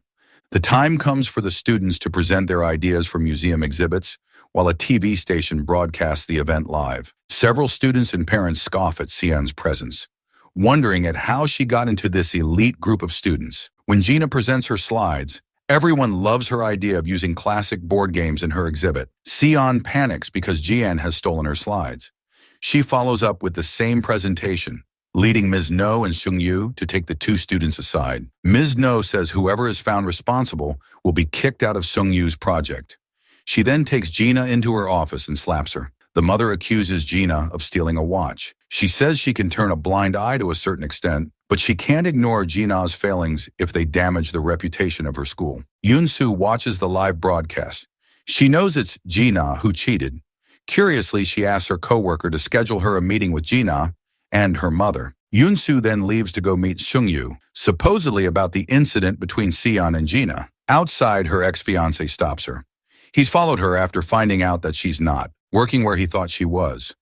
The time comes for the students to present their ideas for museum exhibits, while a TV station broadcasts the event live. Several students and parents scoff at Si-an's presence, wondering at how she got into this elite group of students. When Jina presents her slides, everyone loves her idea of using classic board games in her exhibit. Si-an panics because Jian has stolen her slides. She follows up with the same presentation, leading Ms. No and Sung-yu to take the two students aside. Ms. No says whoever is found responsible will be kicked out of Sung-yu's project. She then takes Jina into her office and slaps her. The mother accuses Gina of stealing a watch. She says she can turn a blind eye to a certain extent, but she can't ignore Gina's failings if they damage the reputation of her school. Yoon-soo watches the live broadcast. She knows it's Gina who cheated. Curiously, she asks her coworker to schedule her a meeting with Gina and her mother. Yoon-soo then leaves to go meet Seung-yu, supposedly about the incident between Seon and Gina. Outside, her ex-fiancé stops her. He's followed her after finding out that she's not working where he thought she was.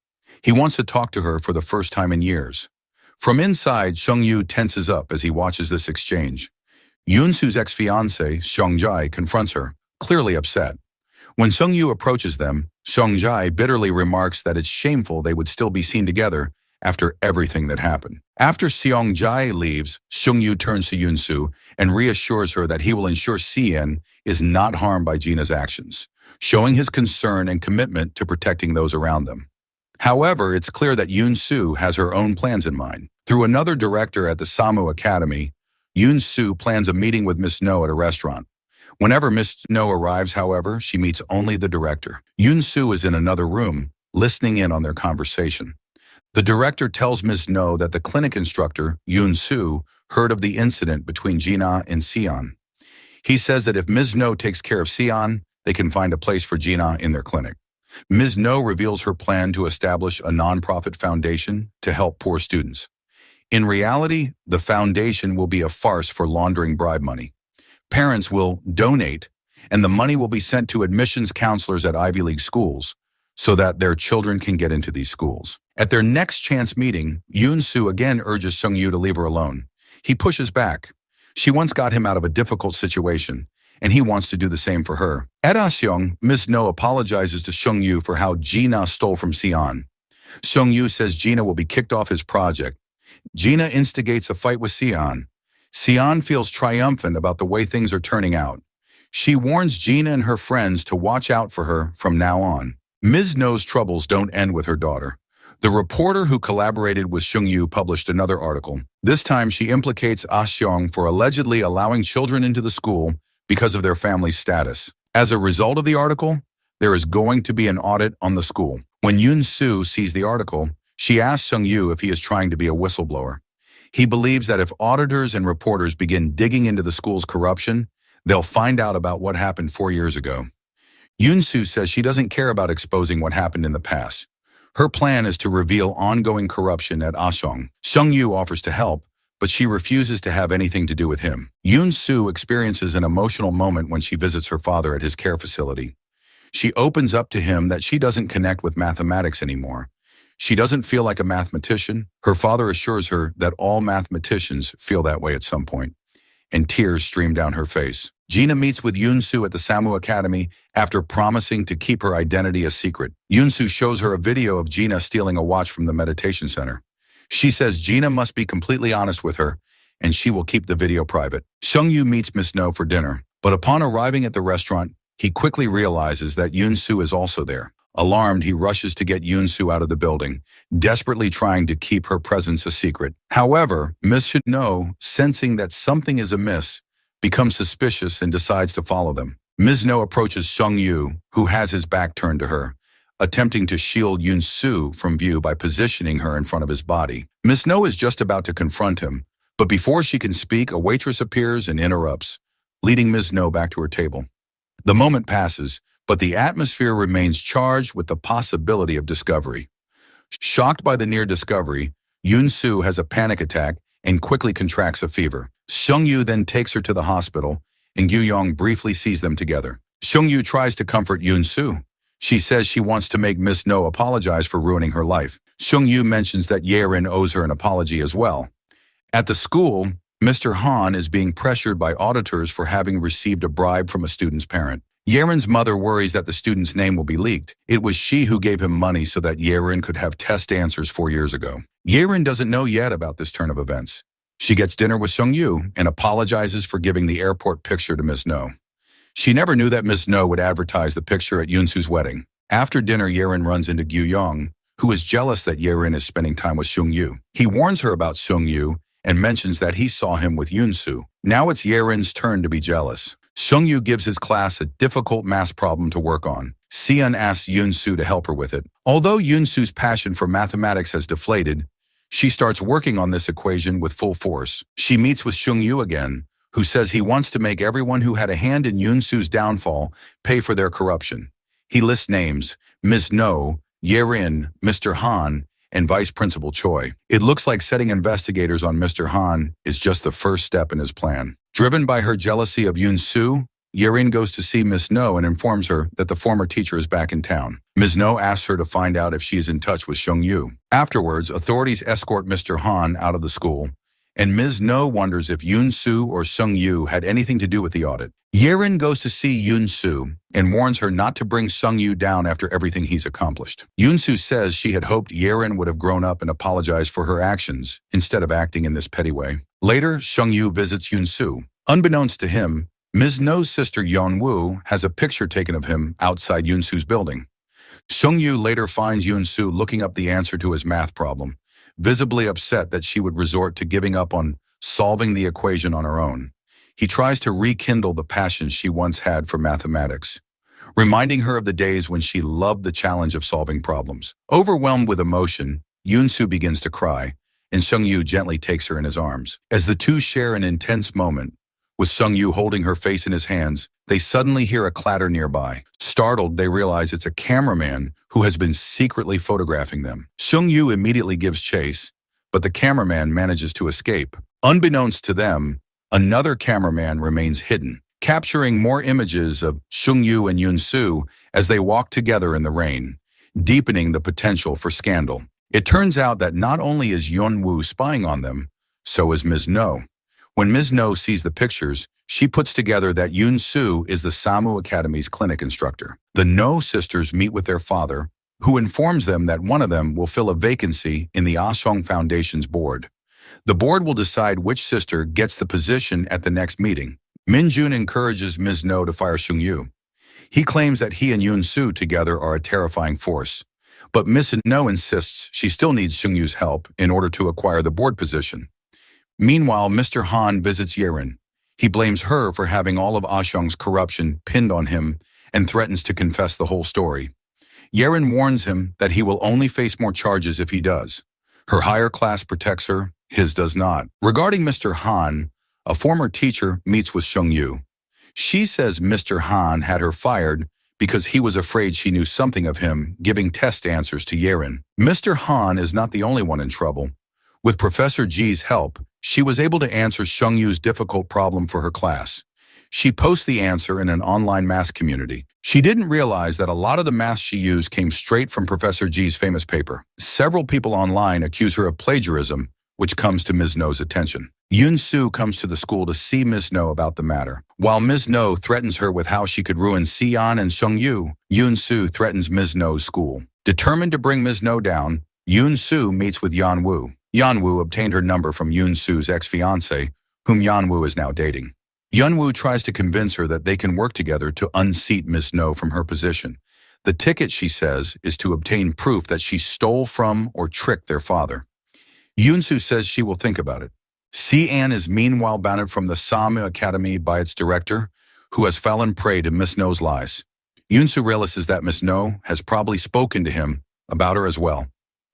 He wants to talk to her for the first time in years. From inside, Seung-yu tenses up as he watches this exchange. Yoon-soo's ex-fiancé, Seong-jae, confronts her, clearly upset. When Seung-yu approaches them, Seong-jae bitterly remarks that it's shameful they would still be seen together after everything that happened. After Seong-jae leaves, Seung-yu turns to Yoon-soo and reassures her that he will ensure Seon is not harmed by Gina's actions, showing his concern and commitment to protecting those around them. However, it's clear that Yoon-soo has her own plans in mind. Through another director at the Samu Academy, Yoon-soo plans a meeting with Miss No at a restaurant. Whenever Miss No arrives, however, she meets only the director. Yoon-soo is in another room, listening in on their conversation. The director tells Miss No that the clinic instructor, Yoon-soo, heard of the incident between Gina and Seon. He says that if Ms. No takes care of Seon, they can find a place for Gina in their clinic. Ms. No reveals her plan to establish a nonprofit foundation to help poor students. In reality, the foundation will be a farce for laundering bribe money. Parents will donate, and the money will be sent to admissions counselors at Ivy League schools so that their children can get into these schools. At their next chance meeting, Yoon-soo again urges Seung-yu to leave her alone. He pushes back. She once got him out of a difficult situation, and he wants to do the same for her. At Aseong, Ms. No apologizes to Seung-yu for how Gina stole from Seon. Seung-yu says Gina will be kicked off his project. Gina instigates a fight with Seon. Seon feels triumphant about the way things are turning out. She warns Gina and her friends to watch out for her from now on. Ms. No's troubles don't end with her daughter. The reporter who collaborated with Seung-yu published another article. This time, she implicates Ah-seong for allegedly allowing children into the school because of their family's status. As a result of the article, there is going to be an audit on the school. When Yoon-soo sees the article, she asks Seung-yu if he is trying to be a whistleblower. He believes that if auditors and reporters begin digging into the school's corruption, they'll find out about what happened 4 years ago. Yoon-soo says she doesn't care about exposing what happened in the past. Her plan is to reveal ongoing corruption at Ah-seong. Seung-yu offers to help, but she refuses to have anything to do with him. Yoon-soo experiences an emotional moment when she visits her father at his care facility. She opens up to him that she doesn't connect with mathematics anymore. She doesn't feel like a mathematician. Her father assures her that all mathematicians feel that way at some point, and tears stream down her face. Gina meets with Yoon-soo at the Samu Academy after promising to keep her identity a secret. Yoon-soo shows her a video of Gina stealing a watch from the meditation center. She says Gina must be completely honest with her, and she will keep the video private. Seung-yu meets Miss No for dinner, but upon arriving at the restaurant, he quickly realizes that Yoon-soo is also there. Alarmed, he rushes to get Yoon-soo out of the building, desperately trying to keep her presence a secret. However, Miss No, sensing that something is amiss, becomes suspicious and decides to follow them. Ms. No approaches Seung-yu, who has his back turned to her, attempting to shield Yoon-soo from view by positioning her in front of his body. Ms. No is just about to confront him, but before she can speak, a waitress appears and interrupts, leading Ms. No back to her table. The moment passes, but the atmosphere remains charged with the possibility of discovery. Shocked by the near discovery, Yoon-soo has a panic attack and quickly contracts a fever. Seung-yu then takes her to the hospital, and Gyu-yong briefly sees them together. Seung-yu tries to comfort Yoon-soo. She says she wants to make Miss No apologize for ruining her life. Seung-yu mentions that Ye-rin owes her an apology as well. At the school, Mr. Han is being pressured by auditors for having received a bribe from a student's parent. Ye-rin's mother worries that the student's name will be leaked. It was she who gave him money so that Ye-rin could have test answers 4 years ago. Ye-rin doesn't know yet about this turn of events. She gets dinner with Seung-yu and apologizes for giving the airport picture to Miss No. She never knew that Miss No would advertise the picture at Yoon-soo's wedding. After dinner, Ye-rin runs into Gyu-yong, who is jealous that Ye-rin is spending time with Seung-yu. He warns her about Seung-yu and mentions that he saw him with Yoon-soo. Now it's Ye-rin's turn to be jealous. Seung-yu gives his class a difficult math problem to work on. Seon asks Yoon-soo to help her with it. Although Yoon-soo's passion for mathematics has deflated, she starts working on this equation with full force. She meets with Sung-yu again, who says he wants to make everyone who had a hand in Yoon-soo's downfall pay for their corruption. He lists names: Ms. No, Yerin, Mr. Han, and Vice Principal Choi. It looks like setting investigators on Mr. Han is just the first step in his plan. Driven by her jealousy of Yoon-soo, Yerin goes to see Ms. No and informs her that the former teacher is back in town. Ms. No asks her to find out if she is in touch with Sung-yu. Afterwards, authorities escort Mr. Han out of the school, and Ms. No wonders if Yoon-soo or Sung-yu had anything to do with the audit. Yerin goes to see Yoon-soo and warns her not to bring Sung-yu down after everything he's accomplished. Yoon-soo says she had hoped Yerin would have grown up and apologized for her actions instead of acting in this petty way. Later, Sung-yu visits Yoon-soo. Unbeknownst to him, Ms. No's sister Yeon-woo has a picture taken of him outside Yoon-soo's building. Sung-yu later finds Yoon-soo looking up the answer to his math problem, visibly upset that she would resort to giving up on solving the equation on her own. He tries to rekindle the passion she once had for mathematics, reminding her of the days when she loved the challenge of solving problems. Overwhelmed with emotion, Yoon-soo begins to cry, and Sung-yu gently takes her in his arms. As the two share an intense moment, with Sung-yu holding her face in his hands, they suddenly hear a clatter nearby. Startled, they realize it's a cameraman who has been secretly photographing them. Sung-yu immediately gives chase, but the cameraman manages to escape. Unbeknownst to them, another cameraman remains hidden, capturing more images of Sung-yu and Yoon-soo as they walk together in the rain, deepening the potential for scandal. It turns out that not only is Yeon-woo spying on them, so is Ms. No. When Ms. No sees the pictures, she puts together that Yoon-soo is the Samu Academy's clinic instructor. The No sisters meet with their father, who informs them that one of them will fill a vacancy in the Ashong Foundation's board. The board will decide which sister gets the position at the next meeting. Min-jun encourages Ms. No to fire Sung-yu. He claims that he and Yoon-soo together are a terrifying force, but Ms. No insists she still needs Sung-yu's help in order to acquire the board position. Meanwhile, Mr. Han visits Yerin. He blames her for having all of Ashong's corruption pinned on him and threatens to confess the whole story. Yerin warns him that he will only face more charges if he does. Her higher class protects her, his does not. Regarding Mr. Han, a former teacher meets with Sung-yu. She says Mr. Han had her fired because he was afraid she knew something of him, giving test answers to Yerin. Mr. Han is not the only one in trouble. With Professor Ji's help, she was able to answer Sung-yu's difficult problem for her class. She posts the answer in an online math community. She didn't realize that a lot of the math she used came straight from Professor Ji's famous paper. Several people online accuse her of plagiarism, which comes to Ms. No's attention. Yoon-soo comes to the school to see Ms. No about the matter. While Ms. No threatens her with how she could ruin Seon and Sung-yu, Yoon-soo threatens Ms. No's school. Determined to bring Ms. No down, Yoon-soo meets with Yeon-woo. Yeon-woo obtained her number from Yoon-soo's ex-fiancé, whom Yeon-woo is now dating. Yeon-woo tries to convince her that they can work together to unseat Ms. No from her position. The ticket, she says, is to obtain proof that she stole from or tricked their father. Yoon-soo says she will think about it. Se-an is meanwhile banned from the Samu Academy by its director, who has fallen prey to Ms. No's lies. Yoon-soo realizes that Ms. No has probably spoken to him about her as well.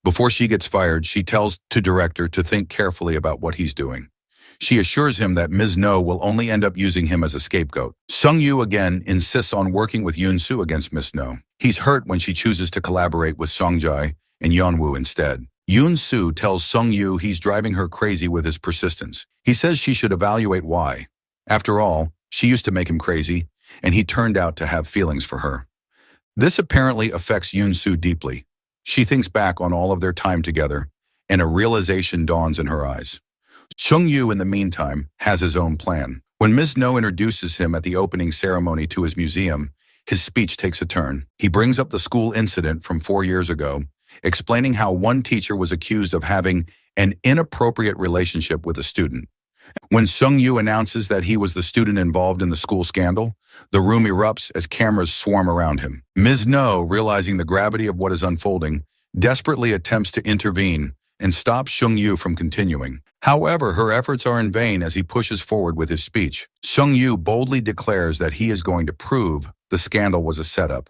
Before she gets fired, she tells the director to think carefully about what he's doing. She assures him that Ms. No will only end up using him as a scapegoat. Sung-yu again insists on working with Yoon-soo against Ms. No. He's hurt when she chooses to collaborate with Sung-jae and Yeon-woo instead. Yoon-soo tells Sung-yu he's driving her crazy with his persistence. He says she should evaluate why. After all, she used to make him crazy, and he turned out to have feelings for her. This apparently affects Yoon-soo deeply. She thinks back on all of their time together, and a realization dawns in her eyes. Sung-yu, in the meantime, has his own plan. When Ms. No introduces him at the opening ceremony to his museum, his speech takes a turn. He brings up the school incident from 4 years ago, explaining how one teacher was accused of having an inappropriate relationship with a student. When Sung-yu announces that he was the student involved in the school scandal, the room erupts as cameras swarm around him. Ms. No, realizing the gravity of what is unfolding, desperately attempts to intervene and stop Sung-yu from continuing. However, her efforts are in vain as he pushes forward with his speech. Sung-yu boldly declares that he is going to prove the scandal was a setup,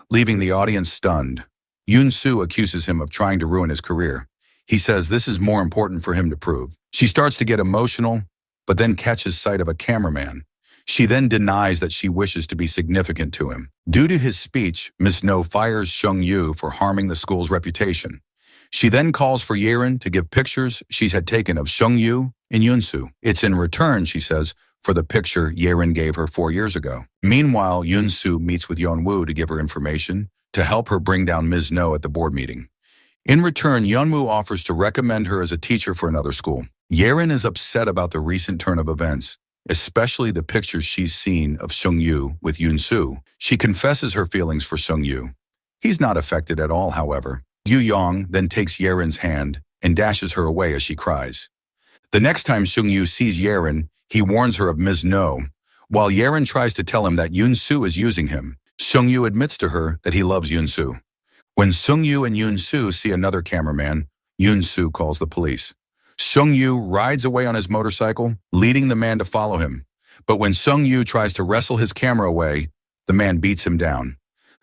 leaving the audience stunned. Yoon Soo accuses him of trying to ruin his career. He says this is more important for him to prove. She starts to get emotional, but then catches sight of a cameraman. She then denies that she wishes to be significant to him. Due to his speech, Ms. No fires Sung Yu for harming the school's reputation. She then calls for Yerin to give pictures she's had taken of Sung Yu and Yoon Soo. It's in return, she says, for the picture Yerin gave her 4 years ago. Meanwhile, Yoon Soo meets with Yeon Woo to give her information to help her bring down Ms. No at the board meeting. In return, Yeon Woo offers to recommend her as a teacher for another school. Yerin is upset about the recent turn of events, especially the pictures she's seen of Sung Yu with Yoon Soo. She confesses her feelings for Sung Yu. He's not affected at all, however. Yu Yong then takes Yerin's hand and dashes her away as she cries. The next time Sung Yu sees Yerin, he warns her of Ms. No. While Yerin tries to tell him that Yoon Soo is using him, Sung Yu admits to her that he loves Yoon Soo. When Sung Yu and Yoon Soo see another cameraman, Yoon Soo calls the police. Sung Yu rides away on his motorcycle, leading the man to follow him. But when Sung Yu tries to wrestle his camera away, the man beats him down.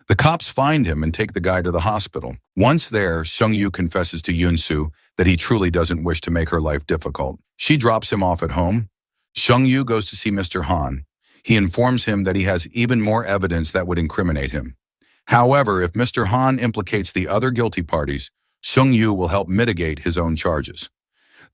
The cops find him and take the guy to the hospital. Once there, Sung Yu confesses to Yoon Soo that he truly doesn't wish to make her life difficult. She drops him off at home. Sung Yu goes to see Mr. Han. He informs him that he has even more evidence that would incriminate him. However, if Mr. Han implicates the other guilty parties, Sung Yu will help mitigate his own charges.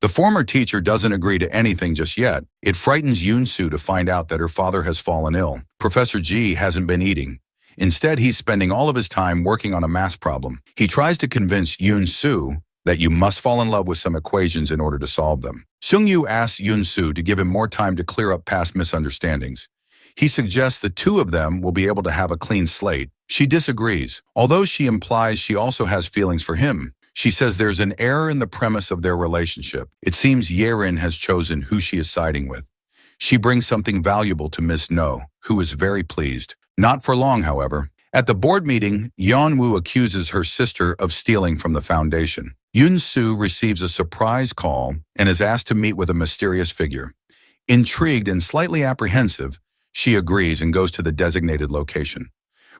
The former teacher doesn't agree to anything just yet. It frightens Yoon Soo to find out that her father has fallen ill. Professor Ji hasn't been eating. Instead, he's spending all of his time working on a math problem. He tries to convince Yoon Soo that you must fall in love with some equations in order to solve them. Sung Yu asks Yoon Soo to give him more time to clear up past misunderstandings. He suggests the two of them will be able to have a clean slate. She disagrees, although she implies she also has feelings for him. She says there's an error in the premise of their relationship. It seems Yerin has chosen who she is siding with. She brings something valuable to Ms. No, who is very pleased. Not for long, however. At the board meeting, Yeon Woo accuses her sister of stealing from the foundation. Yoon Soo receives a surprise call and is asked to meet with a mysterious figure. Intrigued and slightly apprehensive, she agrees and goes to the designated location.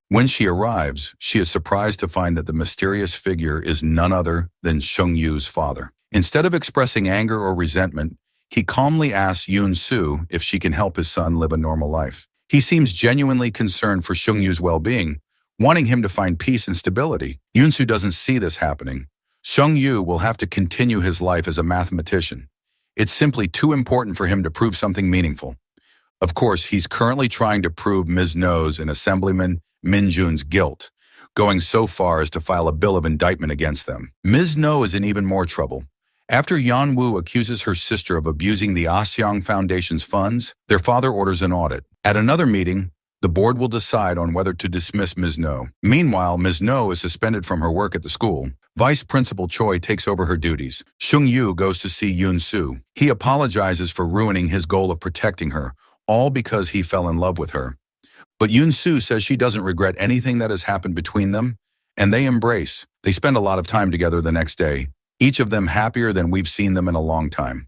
When she arrives, she is surprised to find that the mysterious figure is none other than Sung Yu's father. Instead of expressing anger or resentment, he calmly asks Yoon Soo if she can help his son live a normal life. He seems genuinely concerned for Sung Yu's well-being, wanting him to find peace and stability. Yoon Soo doesn't see this happening. Sung Yu will have to continue his life as a mathematician. It's simply too important for him to prove something meaningful. Of course, he's currently trying to prove Ms. No's and Assemblyman Min Jun's guilt, going so far as to file a bill of indictment against them. Ms. No is in even more trouble. After Yeon Woo accuses her sister of abusing the Asyong Foundation's funds, their father orders an audit. At another meeting, the board will decide on whether to dismiss Ms. No. Meanwhile, Ms. No is suspended from her work at the school. Vice Principal Choi takes over her duties. Sung Yu goes to see Yoon Soo. He apologizes for ruining his goal of protecting her, all because he fell in love with her. But Yoon Soo says she doesn't regret anything that has happened between them, and they embrace. They spend a lot of time together the next day, each of them happier than we've seen them in a long time.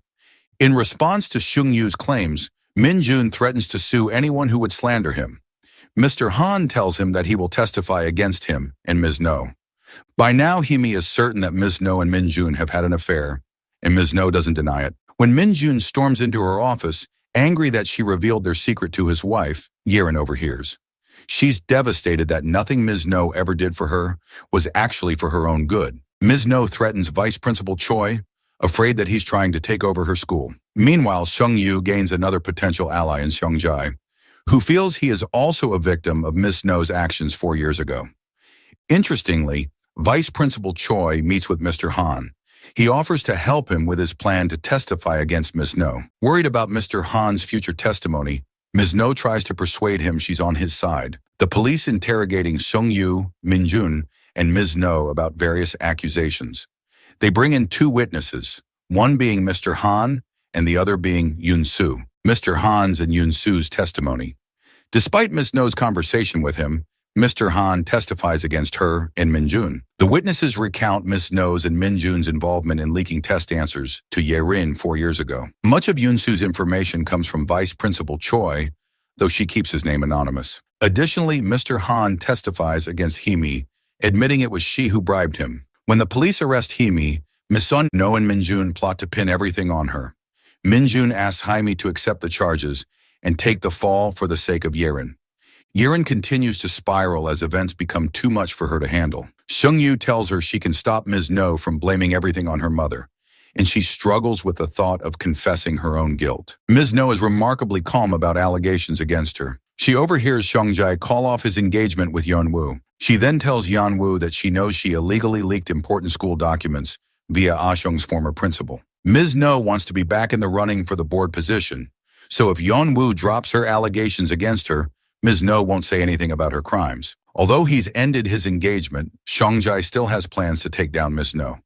In response to Sung Yu's claims, Min Jun threatens to sue anyone who would slander him. Mr. Han tells him that he will testify against him and Ms. No. By now, Himi is certain that Ms. No and Min Jun have had an affair, and Ms. No doesn't deny it. When Min Jun storms into her office, angry that she revealed their secret to his wife, Yerin overhears. She's devastated that nothing Ms. No ever did for her was actually for her own good. Ms. No threatens Vice Principal Choi, afraid that he's trying to take over her school. Meanwhile, Sung Yu gains another potential ally in Seong Jae, who feels he is also a victim of Ms. No's actions 4 years ago. Interestingly, Vice Principal Choi meets with Mr. Han. He offers to help him with his plan to testify against Ms. No. Worried about Mr. Han's future testimony, Ms. No tries to persuade him she's on his side. The police interrogating Sung Yu, Min Jun, and Ms. No about various accusations. They bring in 2 witnesses, one being Mr. Han and the other being Yoon Soo. Mr. Han's and Yoon Soo's testimony. Despite Ms. No's conversation with him, Mr. Han testifies against her and Min Jun. The witnesses recount Ms. No's and Min Jun's involvement in leaking test answers to Yerin 4 years ago. Much of Yoon Soo's information comes from Vice Principal Choi, though she keeps his name anonymous. Additionally, Mr. Han testifies against Hee-mi, admitting it was she who bribed him. When the police arrest Hee-mi, Min No and Min-jun plot to pin everything on her. Min-jun asks Hee-mi to accept the charges and take the fall for the sake of Yerin. Yerin continues to spiral as events become too much for her to handle. Seung-yu tells her she can stop Ms. No from blaming everything on her mother, and she struggles with the thought of confessing her own guilt. Ms. No is remarkably calm about allegations against her. She overhears Seong-jae call off his engagement with Yeon-woo. She then tells Yeon-woo that she knows she illegally leaked important school documents via Ah Seung's former principal. Ms. No wants to be back in the running for the board position, so if Yeon-woo drops her allegations against her, Ms. No won't say anything about her crimes. Although he's ended his engagement, Seong-jae still has plans to take down Ms. No.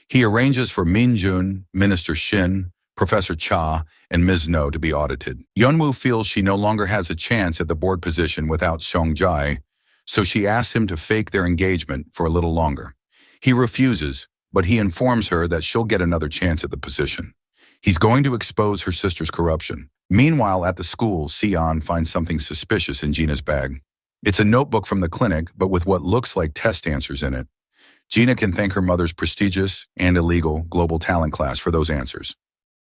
He arranges for Min-jun, Minister Shin, Professor Cha, and Ms. No to be audited. Yeon-woo feels she no longer has a chance at the board position without Seong-jae, so she asks him to fake their engagement for a little longer. He refuses, but he informs her that she'll get another chance at the position. He's going to expose her sister's corruption. Meanwhile, at the school, Sion finds something suspicious in Gina's bag. It's a notebook from the clinic, but with what looks like test answers in it. Gina can thank her mother's prestigious and illegal global talent class for those answers.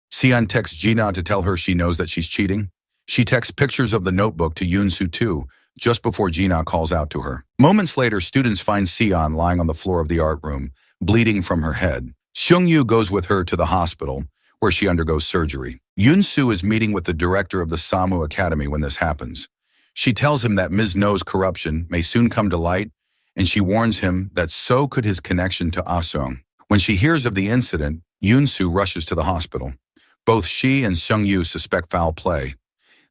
Sion texts Gina to tell her she knows that she's cheating. She texts pictures of the notebook to Yoon-soo too, just before Gina calls out to her. Moments later, students find Sion lying on the floor of the art room, bleeding from her head. Seung-yu goes with her to the hospital, where she undergoes surgery. Yoon-soo is meeting with the director of the Samu Academy when this happens. She tells him that Ms. No's corruption may soon come to light, and she warns him that so could his connection to Ah Seung. When she hears of the incident, Yoon-soo rushes to the hospital. Both she and Seung-yu suspect foul play.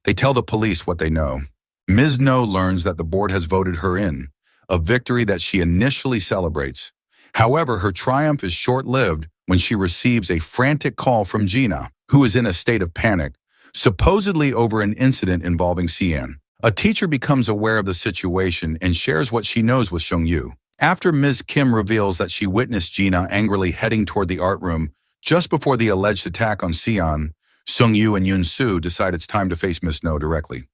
They tell the police what they know. Ms. No learns that the board has voted her in, a victory that she initially celebrates. However, her triumph is short-lived when she receives a frantic call from Gina, who is in a state of panic, supposedly over an incident involving Sion. A teacher becomes aware of the situation and shares what she knows with Seung-yu. After Ms. Kim reveals that she witnessed Gina angrily heading toward the art room just before the alleged attack on Sion, Seung-yu and Yoon-soo decide it's time to face Ms. No directly.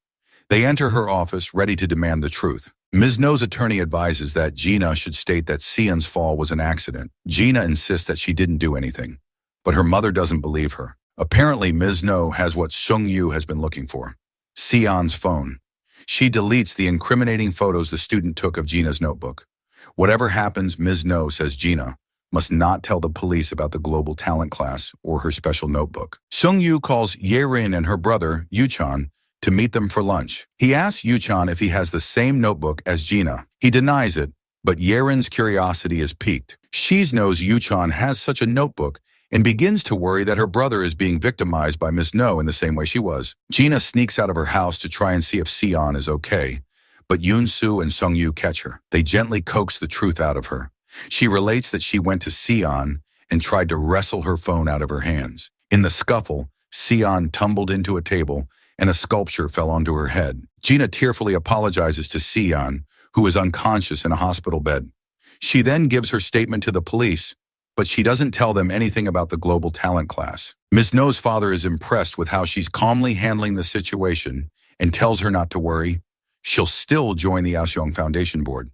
They enter her office, ready to demand the truth. Ms. No's attorney advises that Gina should state that Sion's fall was an accident. Gina insists that she didn't do anything, but her mother doesn't believe her. Apparently, Ms. No has what Seung-yu has been looking for: Sion's phone. She deletes the incriminating photos the student took of Gina's notebook. Whatever happens, Ms. No says Gina must not tell the police about the global talent class or her special notebook. Seung-yu calls Yerin and her brother, Yu-chan, to meet them for lunch. He asks Yu-chan if he has the same notebook as Gina. He denies it, but Yerin's curiosity is piqued. She knows Yu-chan has such a notebook and begins to worry that her brother is being victimized by Ms. No in the same way she was. Gina sneaks out of her house to try and see if Sion is okay, but Yoon-soo and Seung-yu catch her. They gently coax the truth out of her. She relates that she went to Sion and tried to wrestle her phone out of her hands. In the scuffle, Sion tumbled into a table and a sculpture fell onto her head. Gina tearfully apologizes to Sion, who is unconscious in a hospital bed. She then gives her statement to the police, but she doesn't tell them anything about the global talent class. Ms. No's father is impressed with how she's calmly handling the situation and tells her not to worry. She'll still join the Ah Seung Foundation Board.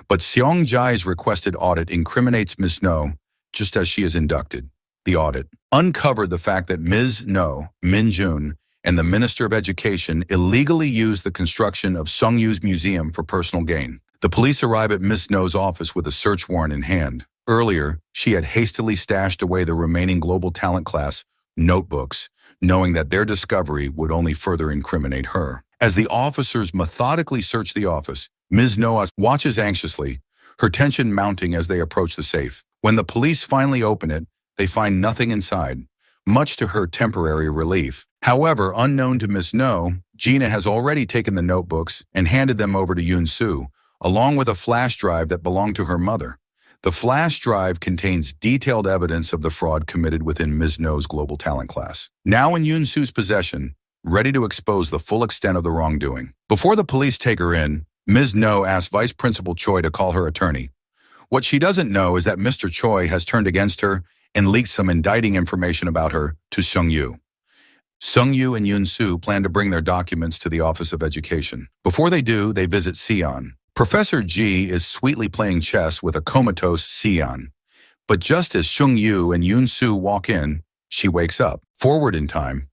But Seong-jae's requested audit incriminates Ms. No just as she is inducted. The audit uncovered the fact that Ms. No, Min-jun, and the Minister of Education illegally used the construction of Seung-yu's museum for personal gain. The police arrive at Ms. No's office with a search warrant in hand. Earlier, she had hastily stashed away the remaining global talent class notebooks, knowing that their discovery would only further incriminate her. As the officers methodically search the office, Ms. No watches anxiously, her tension mounting as they approach the safe. When the police finally open it, they find nothing inside, much to her temporary relief. However, unknown to Ms. No, Gina has already taken the notebooks and handed them over to Yoon-soo, along with a flash drive that belonged to her mother. The flash drive contains detailed evidence of the fraud committed within Ms. No's global talent class. Now in Yoon-soo's possession, ready to expose the full extent of the wrongdoing. Before the police take her in, Ms. No asks Vice Principal Choi to call her attorney. What she doesn't know is that Mr. Choi has turned against her and leaked some indicting information about her to Seung-yu. Sung Yu and Yoon Soo plan to bring their documents to the Office of Education. Before they do, they visit Sion. Professor Ji is sweetly playing chess with a comatose Sion. But just as Sung Yu and Yoon Soo walk in, she wakes up. Forward in time,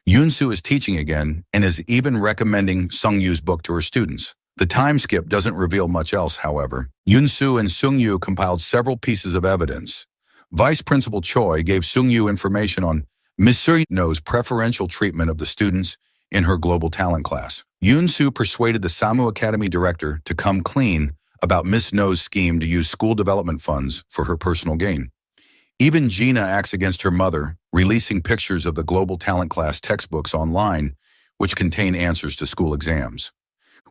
Yoon Soo is teaching again and is even recommending Sung Yu's book to her students. The time skip doesn't reveal much else, however. Yoon Soo and Sung Yu compiled several pieces of evidence. Vice Principal Choi gave Sung Yu information on Ms. No's preferential treatment of the students in her global talent class. Yoon Soo persuaded the Samu Academy director to come clean about Ms. No's scheme to use school development funds for her personal gain. Even Gina acts against her mother, releasing pictures of the global talent class textbooks online, which contain answers to school exams.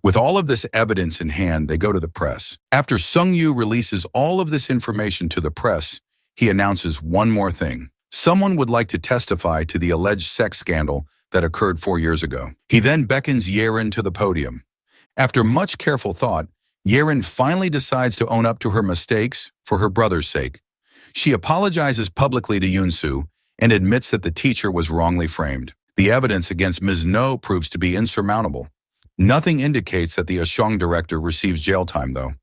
With all of this evidence in hand, they go to the press. After Sung Yu releases all of this information to the press, he announces one more thing. Someone would like to testify to the alleged sex scandal that occurred 4 years ago. He then beckons Yerin to the podium. After much careful thought, Yerin finally decides to own up to her mistakes for her brother's sake. She apologizes publicly to Yoon Soo and admits that the teacher was wrongly framed. The evidence against Ms. No proves to be insurmountable. Nothing indicates that the Ashong director receives jail time, though.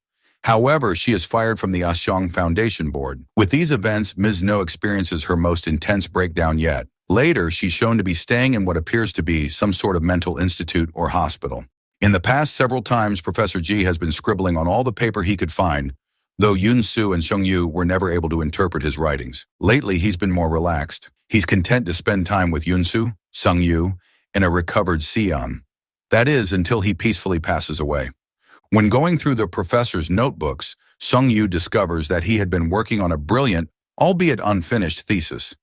However, she is fired from the Ashong Foundation Board. With these events, Ms. No experiences her most intense breakdown yet. Later, she's shown to be staying in what appears to be some sort of mental institute or hospital. In the past several times, Professor Ji has been scribbling on all the paper he could find, though Yoon Soo and Sung Yu were never able to interpret his writings. Lately, he's been more relaxed. He's content to spend time with Yoon Soo, Sung Yu, and a recovered Sion. That is, until he peacefully passes away. When going through the professor's notebooks, Sung Yu discovers that he had been working on a brilliant, albeit unfinished, thesis.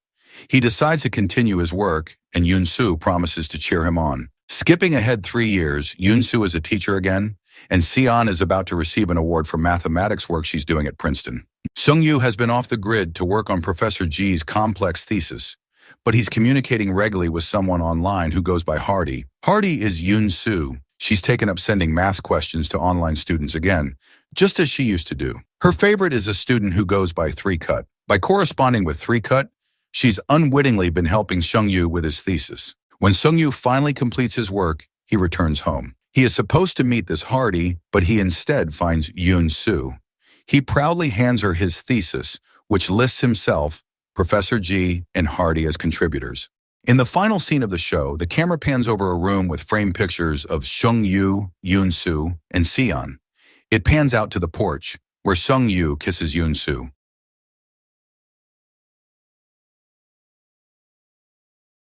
He decides to continue his work, and Yoon Soo promises to cheer him on. Skipping ahead 3 years, Yoon Soo is a teacher again, and Sion is about to receive an award for mathematics work she's doing at Princeton. Sung Yu has been off the grid to work on Professor Ji's complex thesis, but he's communicating regularly with someone online who goes by Hardy. Hardy is Yoon Soo. She's taken up sending math questions to online students again, just as she used to do. Her favorite is a student who goes by 3Cut. By corresponding with 3Cut, she's unwittingly been helping Sung Yu with his thesis. When Sung Yu finally completes his work, he returns home. He is supposed to meet this Hardy, but he instead finds Yoon Soo. He proudly hands her his thesis, which lists himself, Professor Ji, and Hardy as contributors. In the final scene of the show, the camera pans over a room with framed pictures of Sung Yu, Yoon Soo, and Sion. It pans out to the porch, where Sung Yu kisses Yoon Soo.